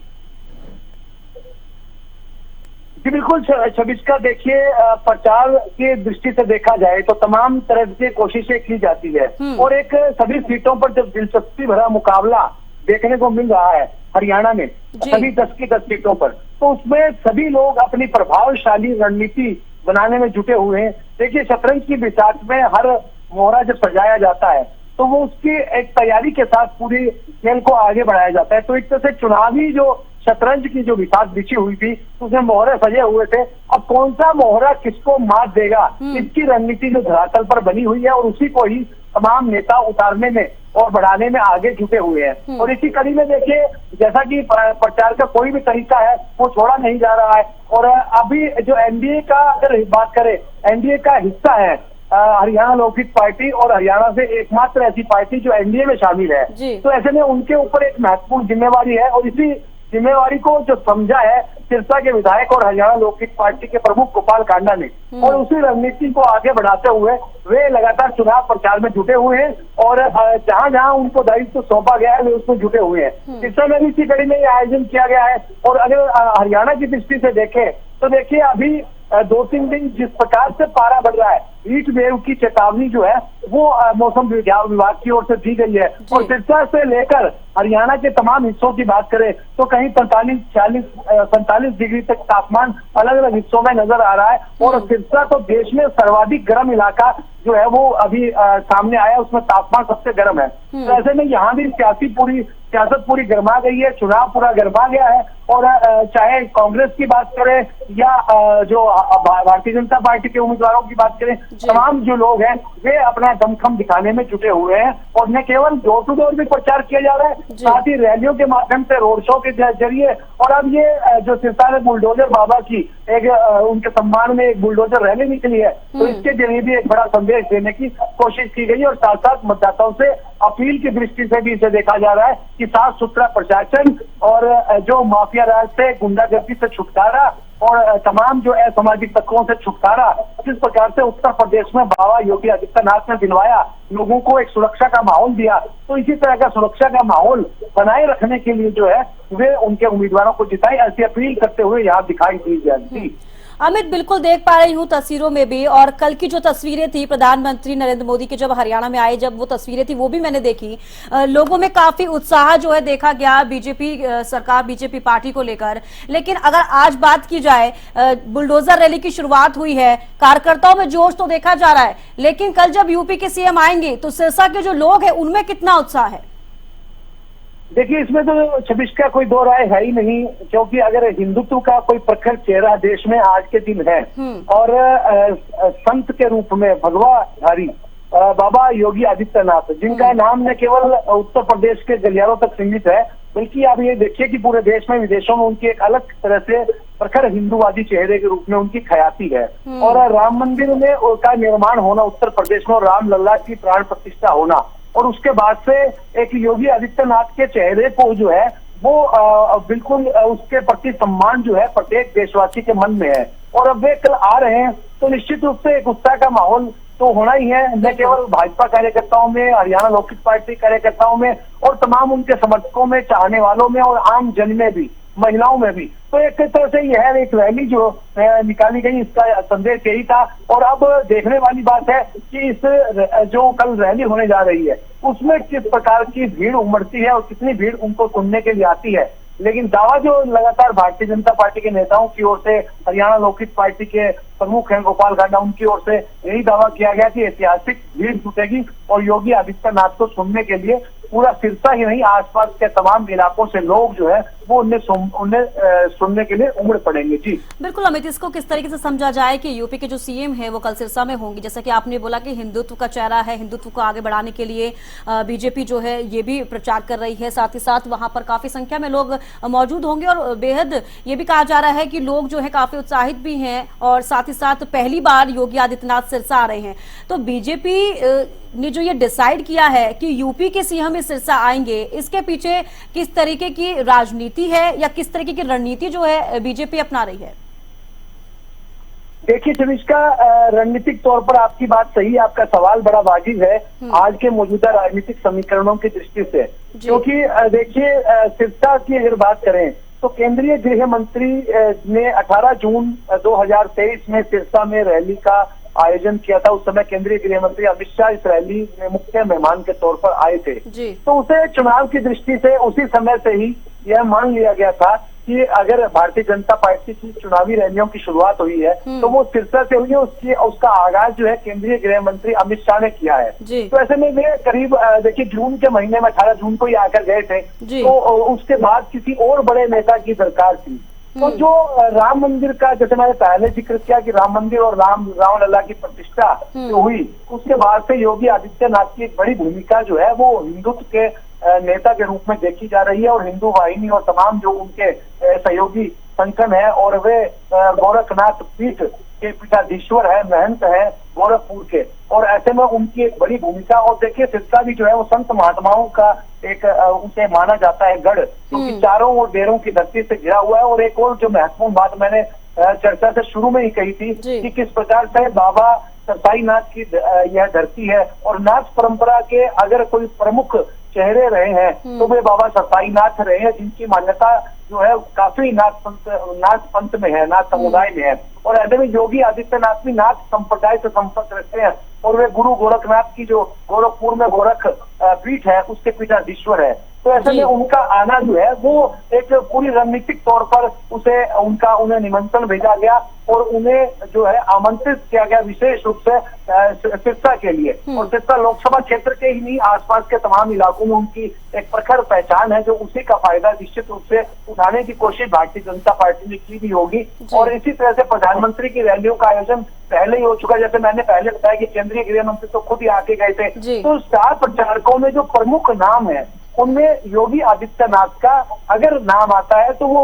जी बिल्कुल शबिष्का, देखिए प्रचार की दृष्टि से देखा जाए तो तमाम तरह की कोशिशें की जाती है और एक सभी सीटों पर जब दिलचस्पी भरा मुकाबला देखने को मिल रहा है हरियाणा में सभी 10 की 10 सीटों पर, तो उसमें सभी लोग अपनी प्रभावशाली रणनीति बनाने में जुटे हुए हैं। देखिए शतरंज की बिसात में हर मोहरा जब सजाया जाता है तो वो उसकी एक तैयारी के साथ पूरी खेल को आगे बढ़ाया जाता है। तो एक तरह से चुनावी जो शतरंज की जो बिसात बिछी हुई थी उसमें मोहरे सजे हुए थे। अब कौन सा मोहरा किसको मात देगा, इसकी रणनीति जो धरातल पर बनी हुई है और उसी को ही तमाम नेता उतारने में और बढ़ाने में आगे जुटे हुए हैं। और इसी कड़ी में देखिए जैसा कि प्रचार का कोई भी तरीका है वो छोड़ा नहीं जा रहा है। और अभी जो एनडीए का अगर बात करें, एनडीए का हिस्सा है हरियाणा लोकहित पार्टी और हरियाणा से एकमात्र ऐसी पार्टी जो एनडीए में शामिल है, तो ऐसे में उनके ऊपर एक महत्वपूर्ण जिम्मेवारी है और इसी जिम्मेवारी को जो समझा है सिरसा के विधायक और हरियाणा लोकहित पार्टी के प्रमुख गोपाल कांडा ने, और उसी रणनीति को आगे बढ़ाते हुए वे लगातार चुनाव प्रचार में जुटे हुए हैं और जहां जहां उनको दायित्व सौंपा गया है वे उसमें जुटे हुए हैं। सिरसा में भी इसी कड़ी में ये आयोजन किया गया है। और अगर हरियाणा की दृष्टि से देखें तो देखिए अभी 2-3 दिन जिस प्रकार से पारा बढ़ रहा है, हीट वेव की चेतावनी जो है वो मौसम विभाग की ओर से दी गई है। और सिरसा से लेकर हरियाणा के तमाम हिस्सों की बात करें तो कहीं 45, 40, 45 डिग्री तक तापमान अलग अलग हिस्सों में नजर आ रहा है। और सिरसा तो देश में सर्वाधिक गर्म इलाका जो है वो अभी सामने आया, उसमें तापमान सबसे गर्म है। तो ऐसे में यहाँ भी सियासत पूरी गर्मा गई है, चुनाव पूरा गर्मा गया है। और चाहे कांग्रेस की बात करें या जो भारतीय जनता पार्टी के उम्मीदवारों की बात करें, तमाम जो लोग हैं वे अपना दमखम दिखाने में जुटे हुए हैं। और न केवल डोर टू डोर भी प्रचार किया जा रहा है, साथ ही रैलियों के माध्यम से, रोड शो के जरिए। और अब ये जो सिरसा में बुलडोजर बाबा की एक उनके सम्मान में एक बुलडोजर रैली निकली है, तो इसके जरिए भी एक बड़ा संदेश देने की कोशिश की गई। और साथ साथ मतदाताओं से अपील की दृष्टि से भी इसे देखा जा रहा है कि साफ सुथरा प्रशासन और जो माफिया राज से, गुंडागर्दी से छुटकारा और तमाम जो असामाजिक तत्वों से छुटकारा जिस प्रकार से उत्तर प्रदेश में बाबा योगी आदित्यनाथ ने दिलवाया, लोगों को एक सुरक्षा का माहौल दिया, तो इसी तरह का सुरक्षा का माहौल बनाए रखने के लिए जो है वे उनके उम्मीदवारों को जिताए, ऐसी अपील करते हुए यहाँ दिखाई दी जाती। अमित, बिल्कुल देख पा रही हूँ तस्वीरों में भी, और कल की जो तस्वीरें थी प्रधानमंत्री नरेंद्र मोदी की जब हरियाणा में आए, जब वो तस्वीरें थी वो भी मैंने देखी। लोगों में काफी उत्साह जो है देखा गया बीजेपी सरकार, बीजेपी पार्टी को लेकर। लेकिन अगर आज बात की जाए, बुलडोजर रैली की शुरुआत हुई है, कार्यकर्ताओं में जोश तो देखा जा रहा है, लेकिन कल जब यूपी के सीएम आएंगे तो सिरसा के जो लोग हैं उनमें कितना उत्साह है? देखिए इसमें तो छब्बीस का कोई दो राय है ही नहीं, क्योंकि अगर हिंदुत्व का कोई प्रखर चेहरा देश में आज के दिन है और संत के रूप में भगवाधारी बाबा योगी आदित्यनाथ, जिनका नाम न केवल उत्तर प्रदेश के गलियारों तक सीमित है, बल्कि आप ये देखिए कि पूरे देश में, विदेशों में उनकी एक अलग तरह से प्रखर हिंदूवादी चेहरे के रूप में उनकी ख्याति है। और राम मंदिर में का निर्माण होना उत्तर प्रदेश में, और राम लल्ला की प्राण प्रतिष्ठा होना, और उसके बाद से एक योगी आदित्यनाथ के चेहरे को जो है वो बिल्कुल उसके प्रति सम्मान जो है प्रत्येक देशवासी के मन में है। और अब वे कल आ रहे हैं तो निश्चित रूप से एक उत्साह का माहौल तो होना ही है, न केवल भाजपा कार्यकर्ताओं में, हरियाणा लोकहित पार्टी कार्यकर्ताओं में और तमाम उनके समर्थकों में, चाहने वालों में और आम जन में भी, महिलाओं में भी। तो एक तरह से यह एक रैली जो निकाली गई, इसका संदेश यही था। और अब देखने वाली बात है कि इस जो कल रैली होने जा रही है उसमें किस प्रकार की भीड़ उमड़ती है और कितनी भीड़ उनको सुनने के लिए आती है। लेकिन दावा जो लगातार भारतीय जनता पार्टी के नेताओं की ओर से, हरियाणा लोकहित पार्टी के प्रमुख हैं गोपाल कांडा, उनकी ओर से यही दावा किया गया कि ऐतिहासिक भीड़ जुटेगी और योगी आदित्यनाथ को सुनने के लिए पूरा सिरसा ही नहीं, आसपास के तमाम इलाकों से लोग जो है वो उन्हें सुनने के लिए उमड़ पड़ेंगे। जी बिल्कुल अमित, इसको किस तरीके से समझा जाए कि यूपी के जो सीएम है वो कल सिरसा में होंगे, जैसा कि आपने बोला कि हिंदुत्व का चेहरा है, हिंदुत्व को आगे बढ़ाने के लिए बीजेपी जो है ये भी प्रचार कर रही है, साथ ही साथ वहां पर काफी संख्या में लोग मौजूद होंगे और बेहद ये भी कहा जा रहा है कि लोग जो है काफी उत्साहित भी हैं और साथ ही साथ पहली बार योगी आदित्यनाथ सिरसा आ रहे हैं। तो बीजेपी ने जो ये डिसाइड किया है कि यूपी के सीएम इस सिरसा आएंगे, इसके पीछे किस तरीके की राजनीति है या किस तरीके की रणनीति जो है बीजेपी अपना रही है? देखिए इसका रणनीतिक तौर पर आपकी बात सही है, आपका सवाल बड़ा वाजिब है आज के मौजूदा राजनीतिक समीकरणों की दृष्टि से, क्योंकि देखिए सिरसा की अगर बात करें तो केंद्रीय गृह मंत्री ने 18 जून 2023 में सिरसा में रैली का आयोजन किया था। उस समय केंद्रीय गृह मंत्री अमित शाह इस रैली में मुख्य मेहमान के तौर पर आए थे। तो उसे चुनाव की दृष्टि से उसी समय से ही यह मान लिया गया था कि अगर भारतीय जनता पार्टी की चुनावी रैलियों की शुरुआत हुई है तो वो सिरसा से हुई है। उसका आगाज जो है केंद्रीय गृह मंत्री अमित शाह ने किया है। तो ऐसे में वे करीब देखिए जून के महीने में 18 जून को ही आकर गए थे, तो उसके बाद किसी और बड़े नेता की दरकार थी। तो जो राम मंदिर का, जैसे मैंने पहले जिक्र किया कि राम मंदिर और रामलला की प्रतिष्ठा जो हुई, उसके बाद से योगी आदित्यनाथ की एक बड़ी भूमिका जो है वो हिंदुत्व के नेता के रूप में देखी जा रही है। और हिंदू वाहिनी और तमाम जो उनके सहयोगी संगठन है, और वे गोरखनाथ पीठ के पीठाधीश्वर है, महंत है गोरखपुर के, और ऐसे में उनकी एक बड़ी भूमिका। और देखिए सिरसा भी जो है वो संत महात्माओं का एक उसे माना जाता है गढ़, क्योंकि चारों ओर डेरों की धरती से घिरा हुआ है। और एक और जो महत्वपूर्ण बात मैंने चर्चा से शुरू में ही कही थी कि किस प्रकार से बाबा सरसाईनाथ की यह धरती है, और नाथ परंपरा के अगर कोई प्रमुख चेहरे रहे हैं तो वे बाबा सरसाईनाथ रहे हैं, जिनकी मान्यता जो है काफी नाथ पंथ में है, नाथ समुदाय में है। और ऐसे में योगी आदित्यनाथ भी नाथ संप्रदाय से संपर्क रखते हैं, और वे गुरु गोरखनाथ की जो गोरखपुर में गोरख पीठ है उसके पीठाधीश्वर है। तो ऐसे में उनका आना जो है वो एक पूरी रणनीतिक तौर पर उन्हें निमंत्रण भेजा गया, और उन्हें जो है आमंत्रित किया गया विशेष रूप से सिरसा के लिए। और सिरसा लोकसभा क्षेत्र के ही नहीं, आसपास के तमाम इलाकों में उनकी एक प्रखर पहचान है, जो उसी का फायदा निश्चित रूप से उठाने की कोशिश भारतीय जनता पार्टी ने की भी होगी। और इसी तरह से प्रधानमंत्री की रैलियों का आयोजन पहले ही हो चुका है। जैसे मैंने पहले बताया कि केंद्रीय गृह मंत्री तो खुद ही आके गए थे। तो स्टार प्रचारकों में जो प्रमुख नाम है उनमें योगी आदित्यनाथ का अगर नाम आता है तो वो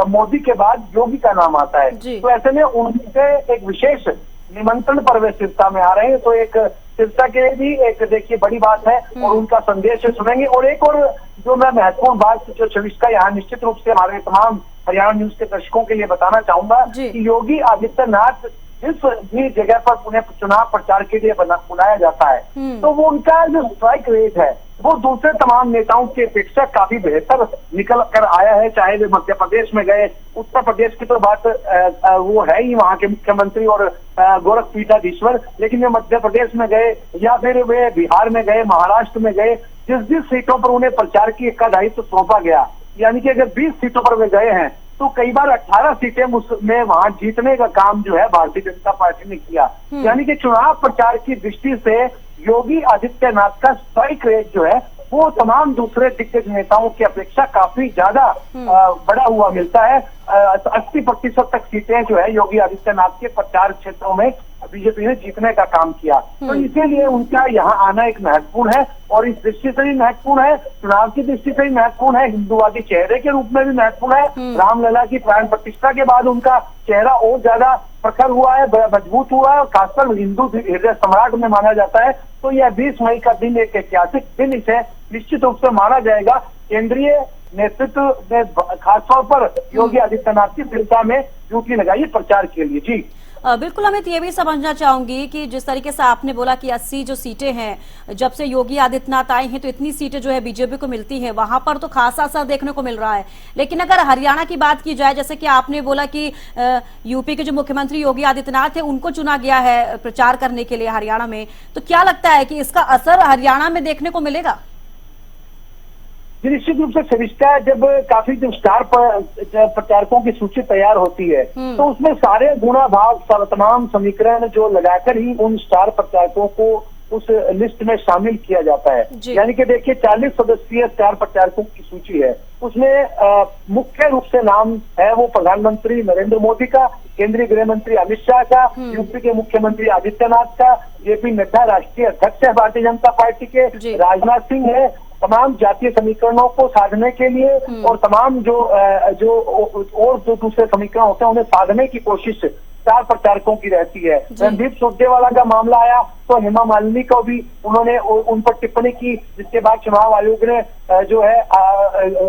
मोदी के बाद योगी का नाम आता है। तो ऐसे में उनसे एक विशेष निमंत्रण पर वे सिरसा में आ रहे हैं। तो एक सिरसा के लिए भी एक देखिए बड़ी बात है, और उनका संदेश सुनेंगे। और एक और जो मैं महत्वपूर्ण बात जो छविष्का यहाँ निश्चित रूप से हमारे तमाम हरियाणा न्यूज के दर्शकों के लिए बताना चाहूंगा कि योगी आदित्यनाथ जिस भी जगह पर उन्हें चुनाव प्रचार के लिए बुलाया जाता है तो वो उनका जो स्ट्राइक रेट है वो दूसरे तमाम नेताओं की अपेक्षा काफी बेहतर निकल कर आया है। चाहे वे मध्य प्रदेश में गए, उत्तर प्रदेश की तो बात वो है ही, वहाँ के मुख्यमंत्री और गोरख पीठाधीश्वर, लेकिन वे मध्य प्रदेश में गए या फिर वे बिहार में गए, महाराष्ट्र में गए, जिस सीटों पर उन्हें प्रचार की का दायित्व सौंपा गया, यानी कि अगर 20 सीटों पर वे गए हैं तो कई बार 18 सीटें उसमें वहां जीतने का काम जो है भारतीय जनता पार्टी ने किया। यानी कि चुनाव प्रचार की दृष्टि से योगी आदित्यनाथ का स्ट्राइक रेट जो है वो तमाम दूसरे दिग्गज नेताओं की अपेक्षा काफी ज्यादा बढ़ा हुआ मिलता है। 80% तक सीटें जो है योगी आदित्यनाथ के प्रचार क्षेत्रों में बीजेपी ने जीतने का काम किया। तो इसीलिए उनका यहाँ आना एक महत्वपूर्ण है, और इस दृष्टि से भी महत्वपूर्ण है, चुनाव की दृष्टि से भी महत्वपूर्ण है, हिंदुवादी चेहरे के रूप में भी महत्वपूर्ण है। रामलला की प्राण प्रतिष्ठा के बाद उनका चेहरा और ज्यादा प्रखर हुआ है, मजबूत हुआ है, और खासकर हिंदू हृदय सम्राट में माना जाता है। तो यह 20 मई का दिन एक ऐतिहासिक दिन इसे निश्चित रूप से माना जाएगा। केंद्रीय नेतृत्व ने खासतौर पर योगी आदित्यनाथ की सिरसा में ड्यूटी लगाई प्रचार के लिए। जी बिल्कुल, अमित, ये भी समझना चाहूंगी कि जिस तरीके से आपने बोला कि 80 जो सीटें हैं, जब से योगी आदित्यनाथ आए हैं तो इतनी सीटें जो है बीजेपी को मिलती हैं, वहां पर तो खासा असर देखने को मिल रहा है। लेकिन अगर हरियाणा की बात की जाए, जैसे कि आपने बोला कि यूपी के जो मुख्यमंत्री योगी आदित्यनाथ है उनको चुना गया है प्रचार करने के लिए हरियाणा में, तो क्या लगता है कि इसका असर हरियाणा में देखने को मिलेगा? निश्चित रूप से सरिश्ता जब काफी जो स्टार प्रचारकों की सूची तैयार होती है तो उसमें सारे गुणा भाग तमाम समीकरण जो लगाकर ही उन स्टार प्रचारकों को उस लिस्ट में शामिल किया जाता है। यानी कि देखिए 40 सदस्यीय स्टार प्रचारकों की सूची है, उसमें मुख्य रूप से नाम है वो प्रधानमंत्री नरेंद्र मोदी का, केंद्रीय गृह मंत्री अमित शाह का, यूपी के मुख्यमंत्री आदित्यनाथ का, जेपी नड्डा राष्ट्रीय अध्यक्ष है भारतीय जनता पार्टी के, राजनाथ सिंह है, तमाम जातीय समीकरणों को साधने के लिए और तमाम जो दूसरे समीकरण होते हैं उन्हें साधने की कोशिश स्टार प्रचारकों की रहती है। रणदीप सुरजेवाला का मामला आया तो हेमा मालिनी को भी उन्होंने उन पर टिप्पणी की, जिसके बाद चुनाव आयोग ने जो है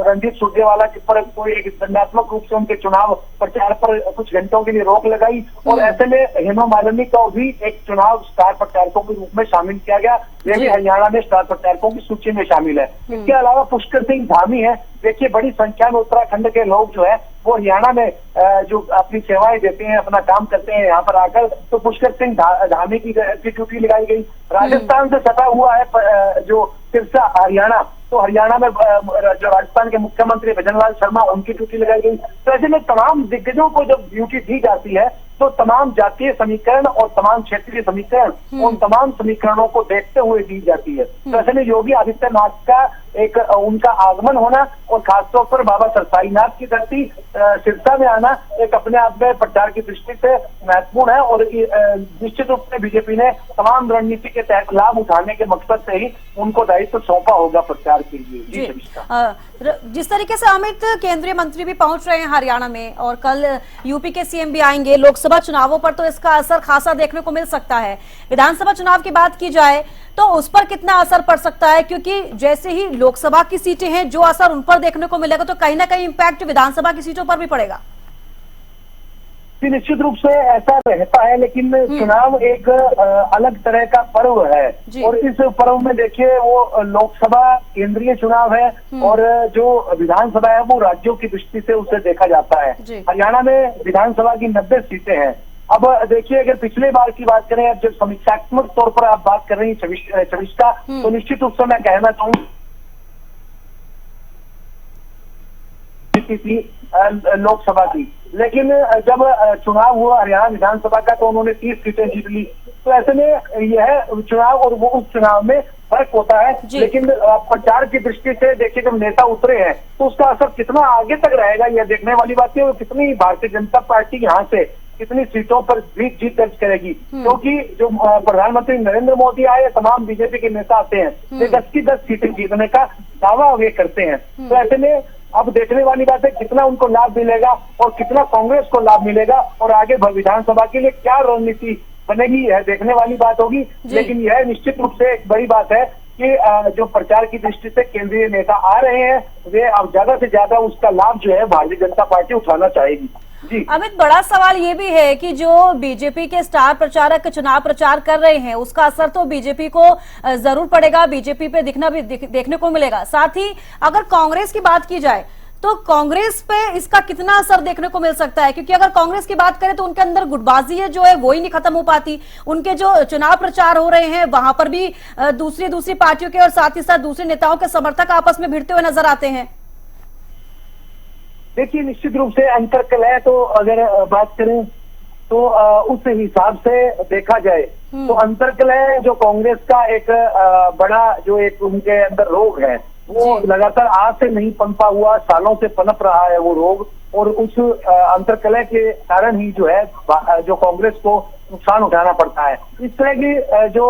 रणदीप सुरजेवाला के पर कोई एक दंडात्मक रूप से उनके चुनाव प्रचार पर कुछ घंटों के लिए रोक लगाई। और ऐसे में हेमा मालिनी को भी एक चुनाव स्टार प्रचारकों के रूप में शामिल किया गया। वे भी हरियाणा में स्टार प्रचारकों की सूची में शामिल है। इसके अलावा पुष्कर सिंह धामी है। देखिए, बड़ी संख्या में उत्तराखंड के लोग जो है वो हरियाणा में जो अपनी सेवाएं देते हैं, अपना काम करते हैं यहाँ पर आकर, तो पुष्कर सिंह धामी की ड्यूटी लगाई गई। राजस्थान से सटा हुआ है जो सिरसा हरियाणा, तो हरियाणा में जो राजस्थान के मुख्यमंत्री भजनलाल शर्मा, उनकी ड्यूटी लगाई गई। तो ऐसे में तमाम दिग्गजों को जब ड्यूटी दी जाती है तो तमाम जातीय समीकरण और तमाम क्षेत्रीय समीकरण, उन तमाम समीकरणों को देखते हुए दी जाती है। तो ऐसे में योगी आदित्यनाथ का एक उनका आगमन होना और खासतौर पर बाबा सरसाईनाथ की धरती सिरसा में आना एक अपने आप में प्रचार की दृष्टि से महत्वपूर्ण है। और निश्चित रूप से बीजेपी ने तमाम रणनीति के तहत लाभ उठाने के मकसद से ही उनको दायित्व सौंपा होगा प्रचार के लिए। जिस तरीके से अमित केंद्रीय मंत्री भी पहुंच रहे हैं हरियाणा में और कल यूपी के सीएम भी आएंगे, लोकसभा चुनावों पर तो इसका असर खासा देखने को मिल सकता है। विधानसभा चुनाव की बात की जाए तो उस पर कितना असर पड़ सकता है, क्योंकि जैसे ही लोकसभा की सीटें हैं, जो असर उन पर देखने को मिलेगा तो कहीं ना कहीं इम्पैक्ट विधानसभा की सीटों पर भी पड़ेगा। निश्चित रूप से ऐसा रहता है, लेकिन चुनाव एक अलग तरह का पर्व है। और इस पर्व में देखिए, वो लोकसभा केंद्रीय चुनाव है और जो विधानसभा है वो राज्यों की दृष्टि से उसे देखा जाता है। हरियाणा में विधानसभा की 90 सीटें हैं। अब देखिए, अगर पिछले बार की बात करें, अब जब समीक्षात्मक तौर पर आप बात कर रही हैं 26 का, तो निश्चित रूप से मैं कहना चाहूंगा थी लोकसभा की, लेकिन जब चुनाव हुआ हरियाणा विधानसभा का तो उन्होंने 30 सीटें जीत ली। तो ऐसे में यह चुनाव और वो उस चुनाव में फर्क होता है। लेकिन प्रचार की दृष्टि से देखिए, जब नेता उतरे हैं तो उसका असर कितना आगे तक रहेगा, यह देखने वाली बात है। कितनी भारतीय जनता पार्टी यहाँ से कितनी सीटों पर जीत दर्ज करेगी, क्योंकि जो प्रधानमंत्री नरेंद्र मोदी आए, तमाम बीजेपी के नेता आते हैं, वे 10 की 10 सीटें जीतने का दावा वे करते हैं। तो ऐसे में अब देखने वाली बात है कितना उनको लाभ मिलेगा और कितना कांग्रेस को लाभ मिलेगा और आगे विधानसभा के लिए क्या रणनीति बनेगी, यह देखने वाली बात होगी। लेकिन यह निश्चित रूप से एक बड़ी बात है कि जो प्रचार की दृष्टि से केंद्रीय नेता आ रहे हैं, वे अब ज्यादा से ज्यादा उसका लाभ जो है भारतीय जनता पार्टी उठाना चाहेगी। जी अमित, बड़ा सवाल ये भी है कि जो बीजेपी के स्टार प्रचारक चुनाव प्रचार कर रहे हैं, उसका असर तो बीजेपी को जरूर पड़ेगा, बीजेपी पे दिखना भी देखने को मिलेगा। साथ ही अगर कांग्रेस की बात की जाए तो कांग्रेस पे इसका कितना असर देखने को मिल सकता है, क्योंकि अगर कांग्रेस की बात करें तो उनके अंदर गुटबाजी है जो है वो ही नहीं खत्म हो पाती। उनके जो चुनाव प्रचार हो रहे हैं वहां पर भी दूसरी पार्टियों के और साथ ही साथ दूसरे नेताओं के समर्थक आपस में भिड़ते हुए नजर आते हैं। देखिए, निश्चित रूप से अंतर्कलह तो अगर बात करें तो उस हिसाब से देखा जाए तो अंतर्कलह जो कांग्रेस का एक बड़ा जो एक उनके अंदर रोग है, वो लगातार आज से नहीं पनपा हुआ, सालों से पनप रहा है वो रोग। और उस अंतर्कलह के कारण ही जो है जो कांग्रेस को नुकसान उठाना पड़ता है। इस तरह की जो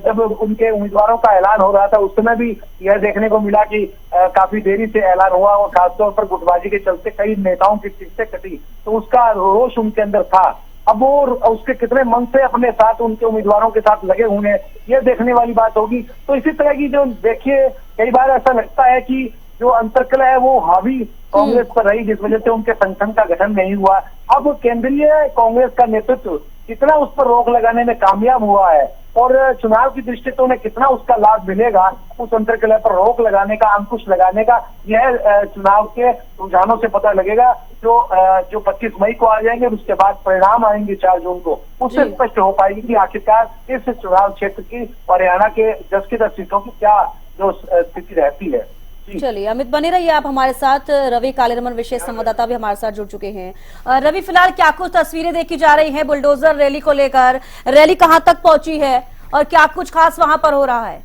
जब उनके उम्मीदवारों का ऐलान हो रहा था उस समय भी यह देखने को मिला कि काफी देरी से ऐलान हुआ और खासतौर पर गुटबाजी के चलते कई नेताओं की टिकटें कटी, तो उसका रोष उनके अंदर था। अब वो उसके कितने मन से अपने साथ उनके उम्मीदवारों के साथ लगे हुए हैं, यह देखने वाली बात होगी। तो इसी तरह की जो देखिए, कई बार ऐसा लगता है कि जो अंतर्कलह है वो हावी कांग्रेस पर रही, जिस वजह से उनके संगठन का गठन नहीं हुआ। अब केंद्रीय कांग्रेस का नेतृत्व कितना उस पर रोक लगाने में कामयाब हुआ है और चुनाव की दृष्टि से उन्हें कितना उसका लाभ मिलेगा, उस अंतर्कलह पर रोक लगाने का, अंकुश लगाने का, यह चुनाव के रुझानों से पता लगेगा जो 25 मई को आ जाएंगे। उसके बाद परिणाम आएंगे 4 जून को, उससे स्पष्ट हो पाएगी कि आखिरकार इस चुनाव क्षेत्र की हरियाणा के 10 की 10 सीटों की क्या जो स्थिति रहती है। चलिए अमित, बने रहिए आप हमारे साथ। रवि कालेरमन विशेष संवाददाता भी हमारे साथ जुड़ चुके हैं। रवि, फिलहाल क्या कुछ तस्वीरें देखी जा रही हैं बुलडोजर रैली को लेकर? रैली कहां तक पहुंची है और क्या कुछ खास वहां पर हो रहा है?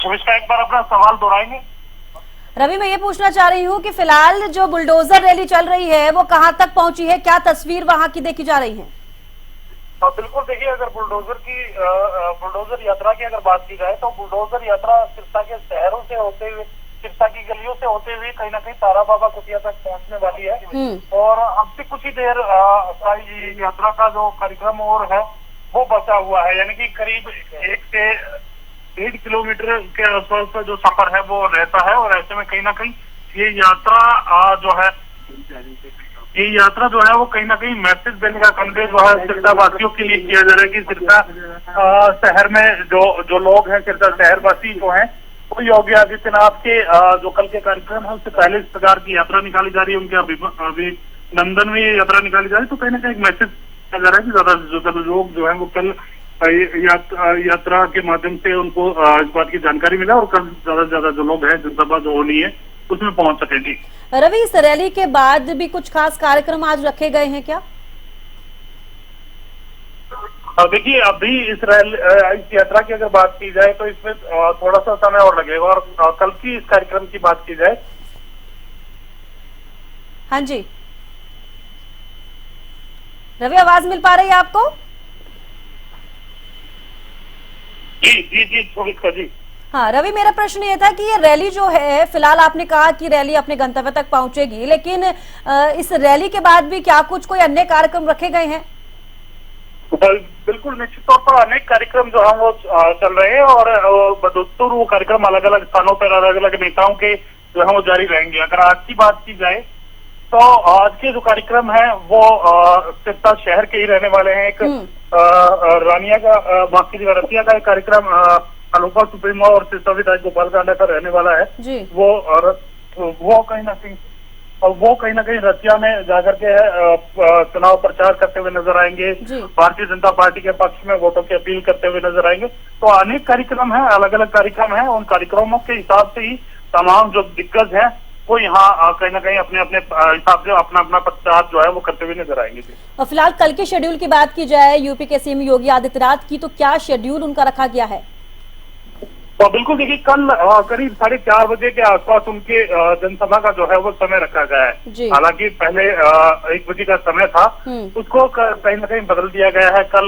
एक बार अपना सवाल दोहराएंगे? रवि, मैं ये पूछना चाह रही हूँ कि फिलहाल जो बुलडोजर रैली चल रही है वो कहां तक पहुंची है, क्या तस्वीर वहां की देखी जा रही है? बिल्कुल, देखिए, अगर बुलडोजर यात्रा की अगर बात की जाए तो बुलडोजर यात्रा सिरसा के शहरों से होते हुए सिरसा की गलियों से होते हुए कहीं ना कहीं तारा बाबा कुटिया तक पहुंचने वाली है। और अब से कुछ ही देर ये यात्रा का जो कार्यक्रम और है वो बचा हुआ है, यानी कि करीब 1 से 1.5 किलोमीटर के आसपास का जो सफर है वो रहता है। और ऐसे में कहीं ना कहीं ये यात्रा जो है वो कहीं ना कहीं मैसेज देने का संदेश जो है सिरसा वासियों के लिए किया जा रहा है कि सिरसा शहर में जो लोग हैं, सिरसा शहरवासी जो हैं, वो योगी आदित्यनाथ के जो कल के कार्यक्रम है उससे पहले इस प्रकार की यात्रा निकाली जा रही है, उनके अभिनंदन में ये यात्रा निकाली जा रही है। तो कहीं ना कहीं एक मैसेज दिया जा रहा है कि ज्यादा से ज्यादा लोग जो है वो कल यात्रा के माध्यम से उनको इस बात की जानकारी मिला और कल ज्यादा से ज्यादा जो लोग हैं जनसभा जो होनी है उसमें पहुंच सकेंगी। रवि, इस रैली के बाद भी कुछ खास कार्यक्रम आज रखे गए हैं क्या? देखिए, अभी इस यात्रा की अगर बात की जाए तो इसमें थोड़ा सा समय और लगेगा। और कल की इस कार्यक्रम की बात की जाए, हाँ जी रवि, आवाज मिल पा रही है आपको? जी सुमित्रा जी। हाँ रवि, मेरा प्रश्न ये था कि ये रैली जो है, फिलहाल आपने कहा कि रैली अपने गंतव्य तक पहुंचेगी, लेकिन इस रैली के बाद भी क्या कुछ कोई अन्य कार्यक्रम रखे गए हैं? बिल्कुल, निश्चित तौर पर अनेक कार्यक्रम जो है वो चल रहे हैं और बदस्तूर वो कार्यक्रम अलग अलग स्थानों पर अलग अलग नेताओं के जो है वो जारी रहेंगे। अगर आज की बात की जाए तो आज के जो कार्यक्रम है वो सिरसा शहर के ही रहने वाले हैं। एक रतिया का एक कार्यक्रम अलोपा सुप्रीमो और सिरसा विधायक गोपाल कांडा का रहने वाला है जी। वो कहीं ना कहीं रतिया में जाकर के चुनाव प्रचार करते हुए नजर आएंगे, भारतीय जनता पार्टी के पक्ष में वोटों की अपील करते हुए नजर आएंगे। तो अनेक कार्यक्रम है, अलग अलग कार्यक्रम है, उन कार्यक्रमों के हिसाब से ही तमाम जो दिग्गज हैं वो यहाँ कहीं ना कहीं अपने अपने हिसाब से अपना प्रचार जो है वो करते हुए नजर आएंगे। और फिलहाल कल के शेड्यूल की बात की जाए यूपी के सीएम योगी आदित्यनाथ की, तो क्या शेड्यूल उनका रखा गया है? तो बिल्कुल देखिए, कल करीब 4:30 बजे के आसपास उनके जनसभा का जो है वो समय रखा गया है। हालांकि पहले 1 बजे का समय था, उसको कहीं ना कहीं बदल दिया गया है। कल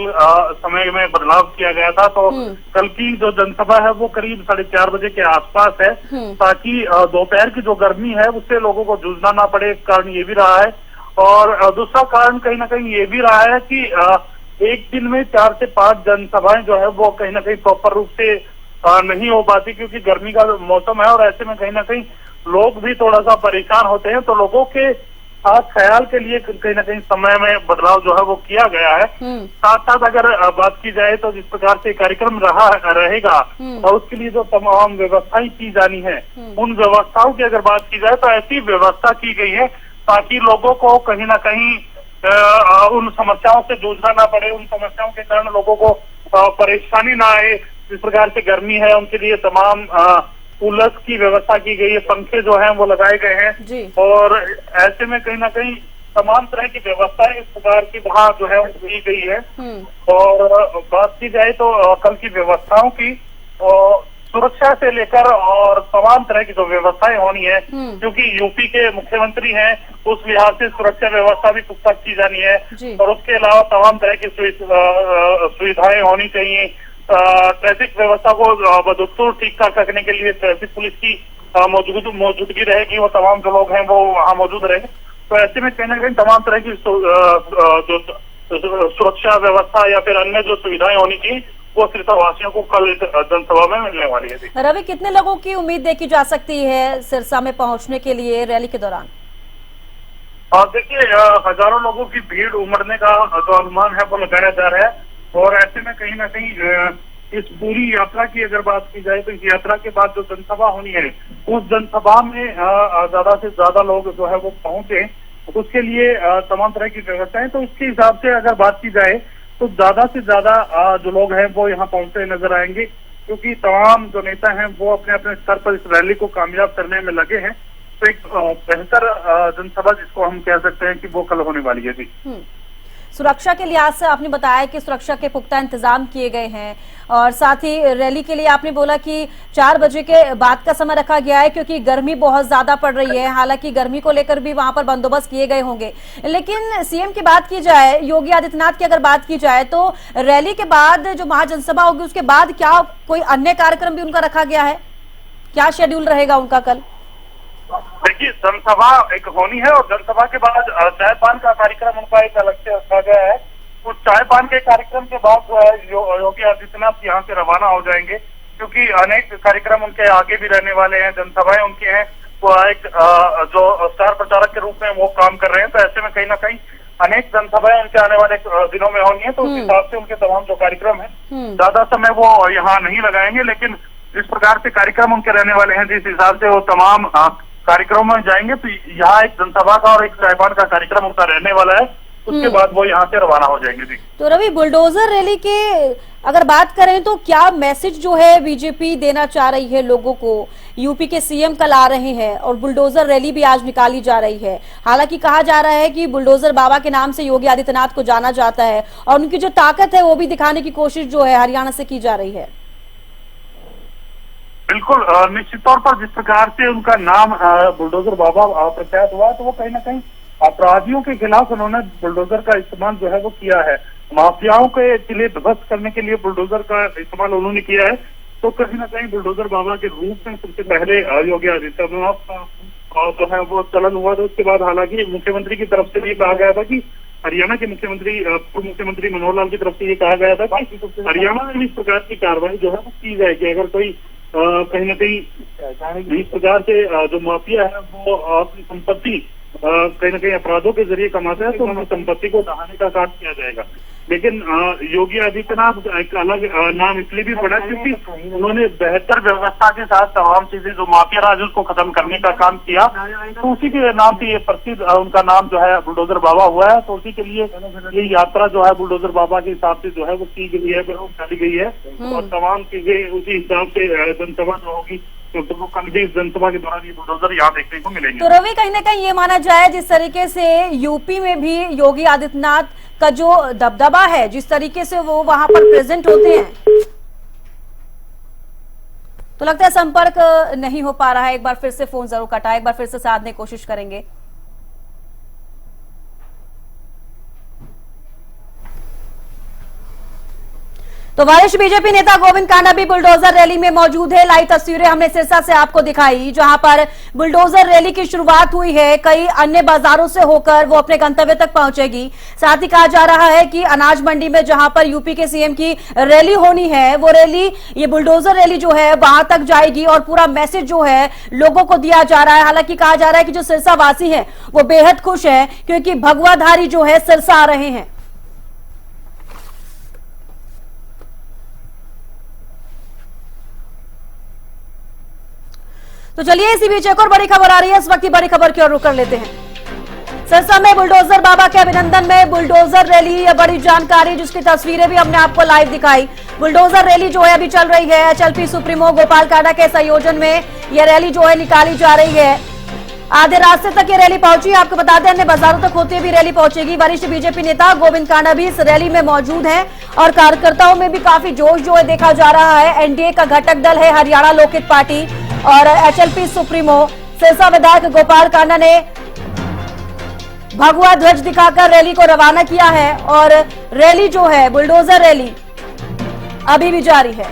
समय में बदलाव किया गया था, तो कल की जो जनसभा है वो करीब 4:30 बजे के आसपास है, ताकि दोपहर की जो गर्मी है उससे लोगों को जूझना ना पड़े। एक कारण ये भी रहा है और दूसरा कारण कहीं ना कहीं ये भी रहा है कि एक दिन में 4 से 5 जनसभाएं जो है वो कहीं ना कहीं प्रॉपर रूप से नहीं हो पाती, क्योंकि गर्मी का मौसम है और ऐसे में कहीं ना कहीं लोग भी थोड़ा सा परेशान होते हैं। तो लोगों के खास ख्याल के लिए कहीं ना कहीं समय में बदलाव जो है वो किया गया है। साथ साथ अगर बात की जाए तो जिस प्रकार से कार्यक्रम रहेगा और उसके लिए जो तमाम व्यवस्थाएं की जानी है, उन व्यवस्थाओं की अगर बात की जाए तो ऐसी व्यवस्था की गई है ताकि लोगों को कहीं ना कहीं उन समस्याओं से जूझना ना पड़े, उन समस्याओं के कारण लोगों को परेशानी ना आए। जिस प्रकार से गर्मी है उनके लिए तमाम कूलर्स की व्यवस्था की गई है, पंखे जो हैं वो लगाए गए हैं और ऐसे में कहीं ना कहीं तमाम तरह की व्यवस्थाएं इस प्रकार की वहाँ जो है की गई है। और बात की जाए तो कल की व्यवस्थाओं की सुरक्षा से लेकर और तमाम तरह की जो व्यवस्थाएं होनी है, क्योंकि यूपी के मुख्यमंत्री हैं, उस लिहाज से सुरक्षा व्यवस्था भी पुख्ता की जानी है और उसके अलावा तमाम तरह की सुविधाएं होनी चाहिए। ट्रैफिक व्यवस्था को बदस्तूर ठीक ठाक रखने के लिए ट्रैफिक पुलिस की मौजूदगी रहेगी, वो तमाम जो लोग हैं वो वहाँ मौजूद रहेंगे। तो ऐसे में कहीं ना कहीं तमाम तरह की जो सुरक्षा व्यवस्था या फिर अन्य जो सुविधाएं होनी चाहिए वो सिरसा वासियों को कल जनसभा में मिलने वाली है। रवि, कितने लोगों की उम्मीद देखी जा सकती है सिरसा में पहुंचने के लिए रैली के दौरान? देखिए, हजारों लोगों की भीड़ उमड़ने का जो अनुमान है वो लगाया जा रहा है और ऐसे में कहीं ना कहीं इस पूरी यात्रा की अगर बात की जाए तो इस यात्रा के बाद जो जनसभा होनी है उस जनसभा में ज्यादा से ज्यादा लोग जो है वो पहुंचे, उसके लिए तमाम तरह की व्यवस्थाएं। तो उसके हिसाब से अगर बात की जाए तो ज्यादा से ज्यादा जो लोग हैं वो यहाँ पहुंचते नजर आएंगे, क्योंकि तमाम जो नेता हैं वो अपने अपने स्तर पर इस रैली को कामयाब करने में लगे हैं। तो एक बेहतर जनसभा जिसको हम कह सकते हैं कि वो कल होने वाली है। जी, सुरक्षा के लिहाज से आपने बताया कि सुरक्षा के पुख्ता इंतजाम किए गए हैं और साथ ही रैली के लिए आपने बोला कि 4 बजे के बाद का समय रखा गया है, क्योंकि गर्मी बहुत ज्यादा पड़ रही है। हालांकि गर्मी को लेकर भी वहां पर बंदोबस्त किए गए होंगे, लेकिन सीएम की बात की जाए, योगी आदित्यनाथ की अगर बात की जाए तो रैली के बाद जो महाजनसभा होगी उसके बाद क्या कोई अन्य कार्यक्रम भी उनका रखा गया है? क्या शेड्यूल रहेगा उनका कल? देखिए, जनसभा एक होनी है और जनसभा के बाद चाय पान का कार्यक्रम उनका एक अलग से रखा गया है। उस चाय पान के कार्यक्रम के बाद जो है योगी आदित्यनाथ यहाँ से रवाना हो जाएंगे, क्योंकि अनेक कार्यक्रम उनके आगे भी रहने वाले हैं, जनसभाएं उनकी हैं, वो एक जो स्टार प्रचारक के रूप में वो काम कर रहे हैं। तो ऐसे में कहीं ना कहीं अनेक जनसभाएं उनके आने वाले दिनों में होनी है, तो उस हिसाब से उनके तमाम जो कार्यक्रम है ज्यादा समय वो यहाँ नहीं लगाएंगे। लेकिन जिस प्रकार से कार्यक्रम उनके रहने वाले हैं, जिस हिसाब से वो तमाम कार्यक्रमों में जाएंगे, तो यहाँ एक जनसभा का और एक चायपान का कार्यक्रम उनका रहने वाला है। उसके बाद वो यहाँ से रवाना हो जाएंगे। जी तो रवि, बुलडोजर रैली के अगर बात करें तो क्या मैसेज जो है बीजेपी देना चाह रही है लोगों को? यूपी के सीएम कल आ रहे हैं और बुलडोजर रैली भी आज निकाली जा रही है। हालांकि कहा जा रहा है कि बुलडोजर बाबा के नाम से योगी आदित्यनाथ को जाना जाता है और उनकी जो ताकत है वो भी दिखाने की कोशिश जो है हरियाणा से की जा रही है। बिल्कुल, निश्चित तौर पर जिस प्रकार से उनका नाम बुलडोजर बाबा प्रख्यात हुआ, तो वो कहीं ना कहीं अपराधियों के खिलाफ उन्होंने बुलडोजर का इस्तेमाल जो है वो किया है। माफियाओं के लिए ध्वस्त करने के लिए बुलडोजर का इस्तेमाल उन्होंने किया है। तो कहीं ना कहीं बुलडोजर बाबा के रूप में सबसे पहले योगी आदित्यनाथ का जो है वो चलन हुआ था। उसके बाद हालांकि मुख्यमंत्री की तरफ से ये कहा गया था कि हरियाणा के पूर्व मुख्यमंत्री मनोहर लाल की तरफ से ये कहा गया था कि हरियाणा में इस प्रकार की कार्रवाई जो है वो की जाएगी। अगर कोई कहीं ना कहीं इस प्रकार से जो माफिया है वो अपनी संपत्ति कहीं ना कहीं अपराधों के जरिए कमाता है, तो उनकी संपत्ति को दहाने का काम किया जाएगा। लेकिन योगी आदित्यनाथ एक अलग नाम इसलिए भी पड़ा क्योंकि उन्होंने बेहतर व्यवस्था के साथ तमाम चीजें जो माफिया राज उसको खत्म करने का काम किया, तो उसी के नाम से ये प्रसिद्ध उनका नाम जो है बुलडोजर बाबा हुआ है। तो उसी के लिए ये यात्रा जो है बुलडोजर बाबा के हिसाब से जो है वो की गई है, चली गई है और तमाम चीजें उसी हिसाब से जनसभा जो होगी तो कल भी इस जनसभा के दौरान ये बुलडोजर यहाँ देखने को मिलेंगे। तो रवि, कहीं ना कहीं ये माना जाए जिस तरीके से यूपी में भी योगी आदित्यनाथ का जो दबदबा है, जिस तरीके से वो वहां पर प्रेजेंट होते हैं, तो लगता है संपर्क नहीं हो पा रहा है। एक बार फिर से फोन जरूर कटा, एक बार फिर से साधने की कोशिश करेंगे। तो वरिष्ठ बीजेपी नेता गोविंद कांडा भी बुलडोजर रैली में मौजूद है। लाइव तस्वीरें हमने सिरसा से आपको दिखाई, जहां पर बुलडोजर रैली की शुरुआत हुई है। कई अन्य बाजारों से होकर वो अपने गंतव्य तक पहुंचेगी। साथ ही कहा जा रहा है कि अनाज मंडी में जहां पर यूपी के सीएम की रैली होनी है, वो रैली, ये बुलडोजर रैली जो है वहां तक जाएगी और पूरा मैसेज जो है लोगों को दिया जा रहा है। हालांकि कहा जा रहा है कि जो सिरसा वासी है वो बेहद खुश है, क्योंकि भगवाधारी जो है सिरसा आ रहे हैं। तो चलिए इसी बीच एक और बड़ी खबर आ रही है। इस वक्त की बड़ी खबर की ओर रुख कर लेते हैं। सिरसा में बुलडोजर बाबा के अभिनंदन में बुलडोजर रैली, यह बड़ी जानकारी जिसकी तस्वीरें भी हमने आपको लाइव दिखाई। बुलडोजर रैली जो है अभी चल रही है। एचएलपी सुप्रीमो गोपाल कांडा के संयोजन में यह रैली जो है निकाली जा रही है। आधे रास्ते तक ये रैली पहुंची। आपको बता दें अन्य बाजारों तक होती हुई रैली पहुंचेगी। वरिष्ठ बीजेपी नेता गोविंद कांडा भी इस रैली में मौजूद हैं और कार्यकर्ताओं में भी काफी जोश जो है देखा जा रहा है। एनडीए का घटक दल है हरियाणा लोकहित पार्टी और एचएलपी सुप्रीमो सिरसा विधायक गोपाल कांडा ने भगवा ध्वज दिखाकर रैली को रवाना किया है और रैली जो है बुलडोजर रैली अभी भी जारी है।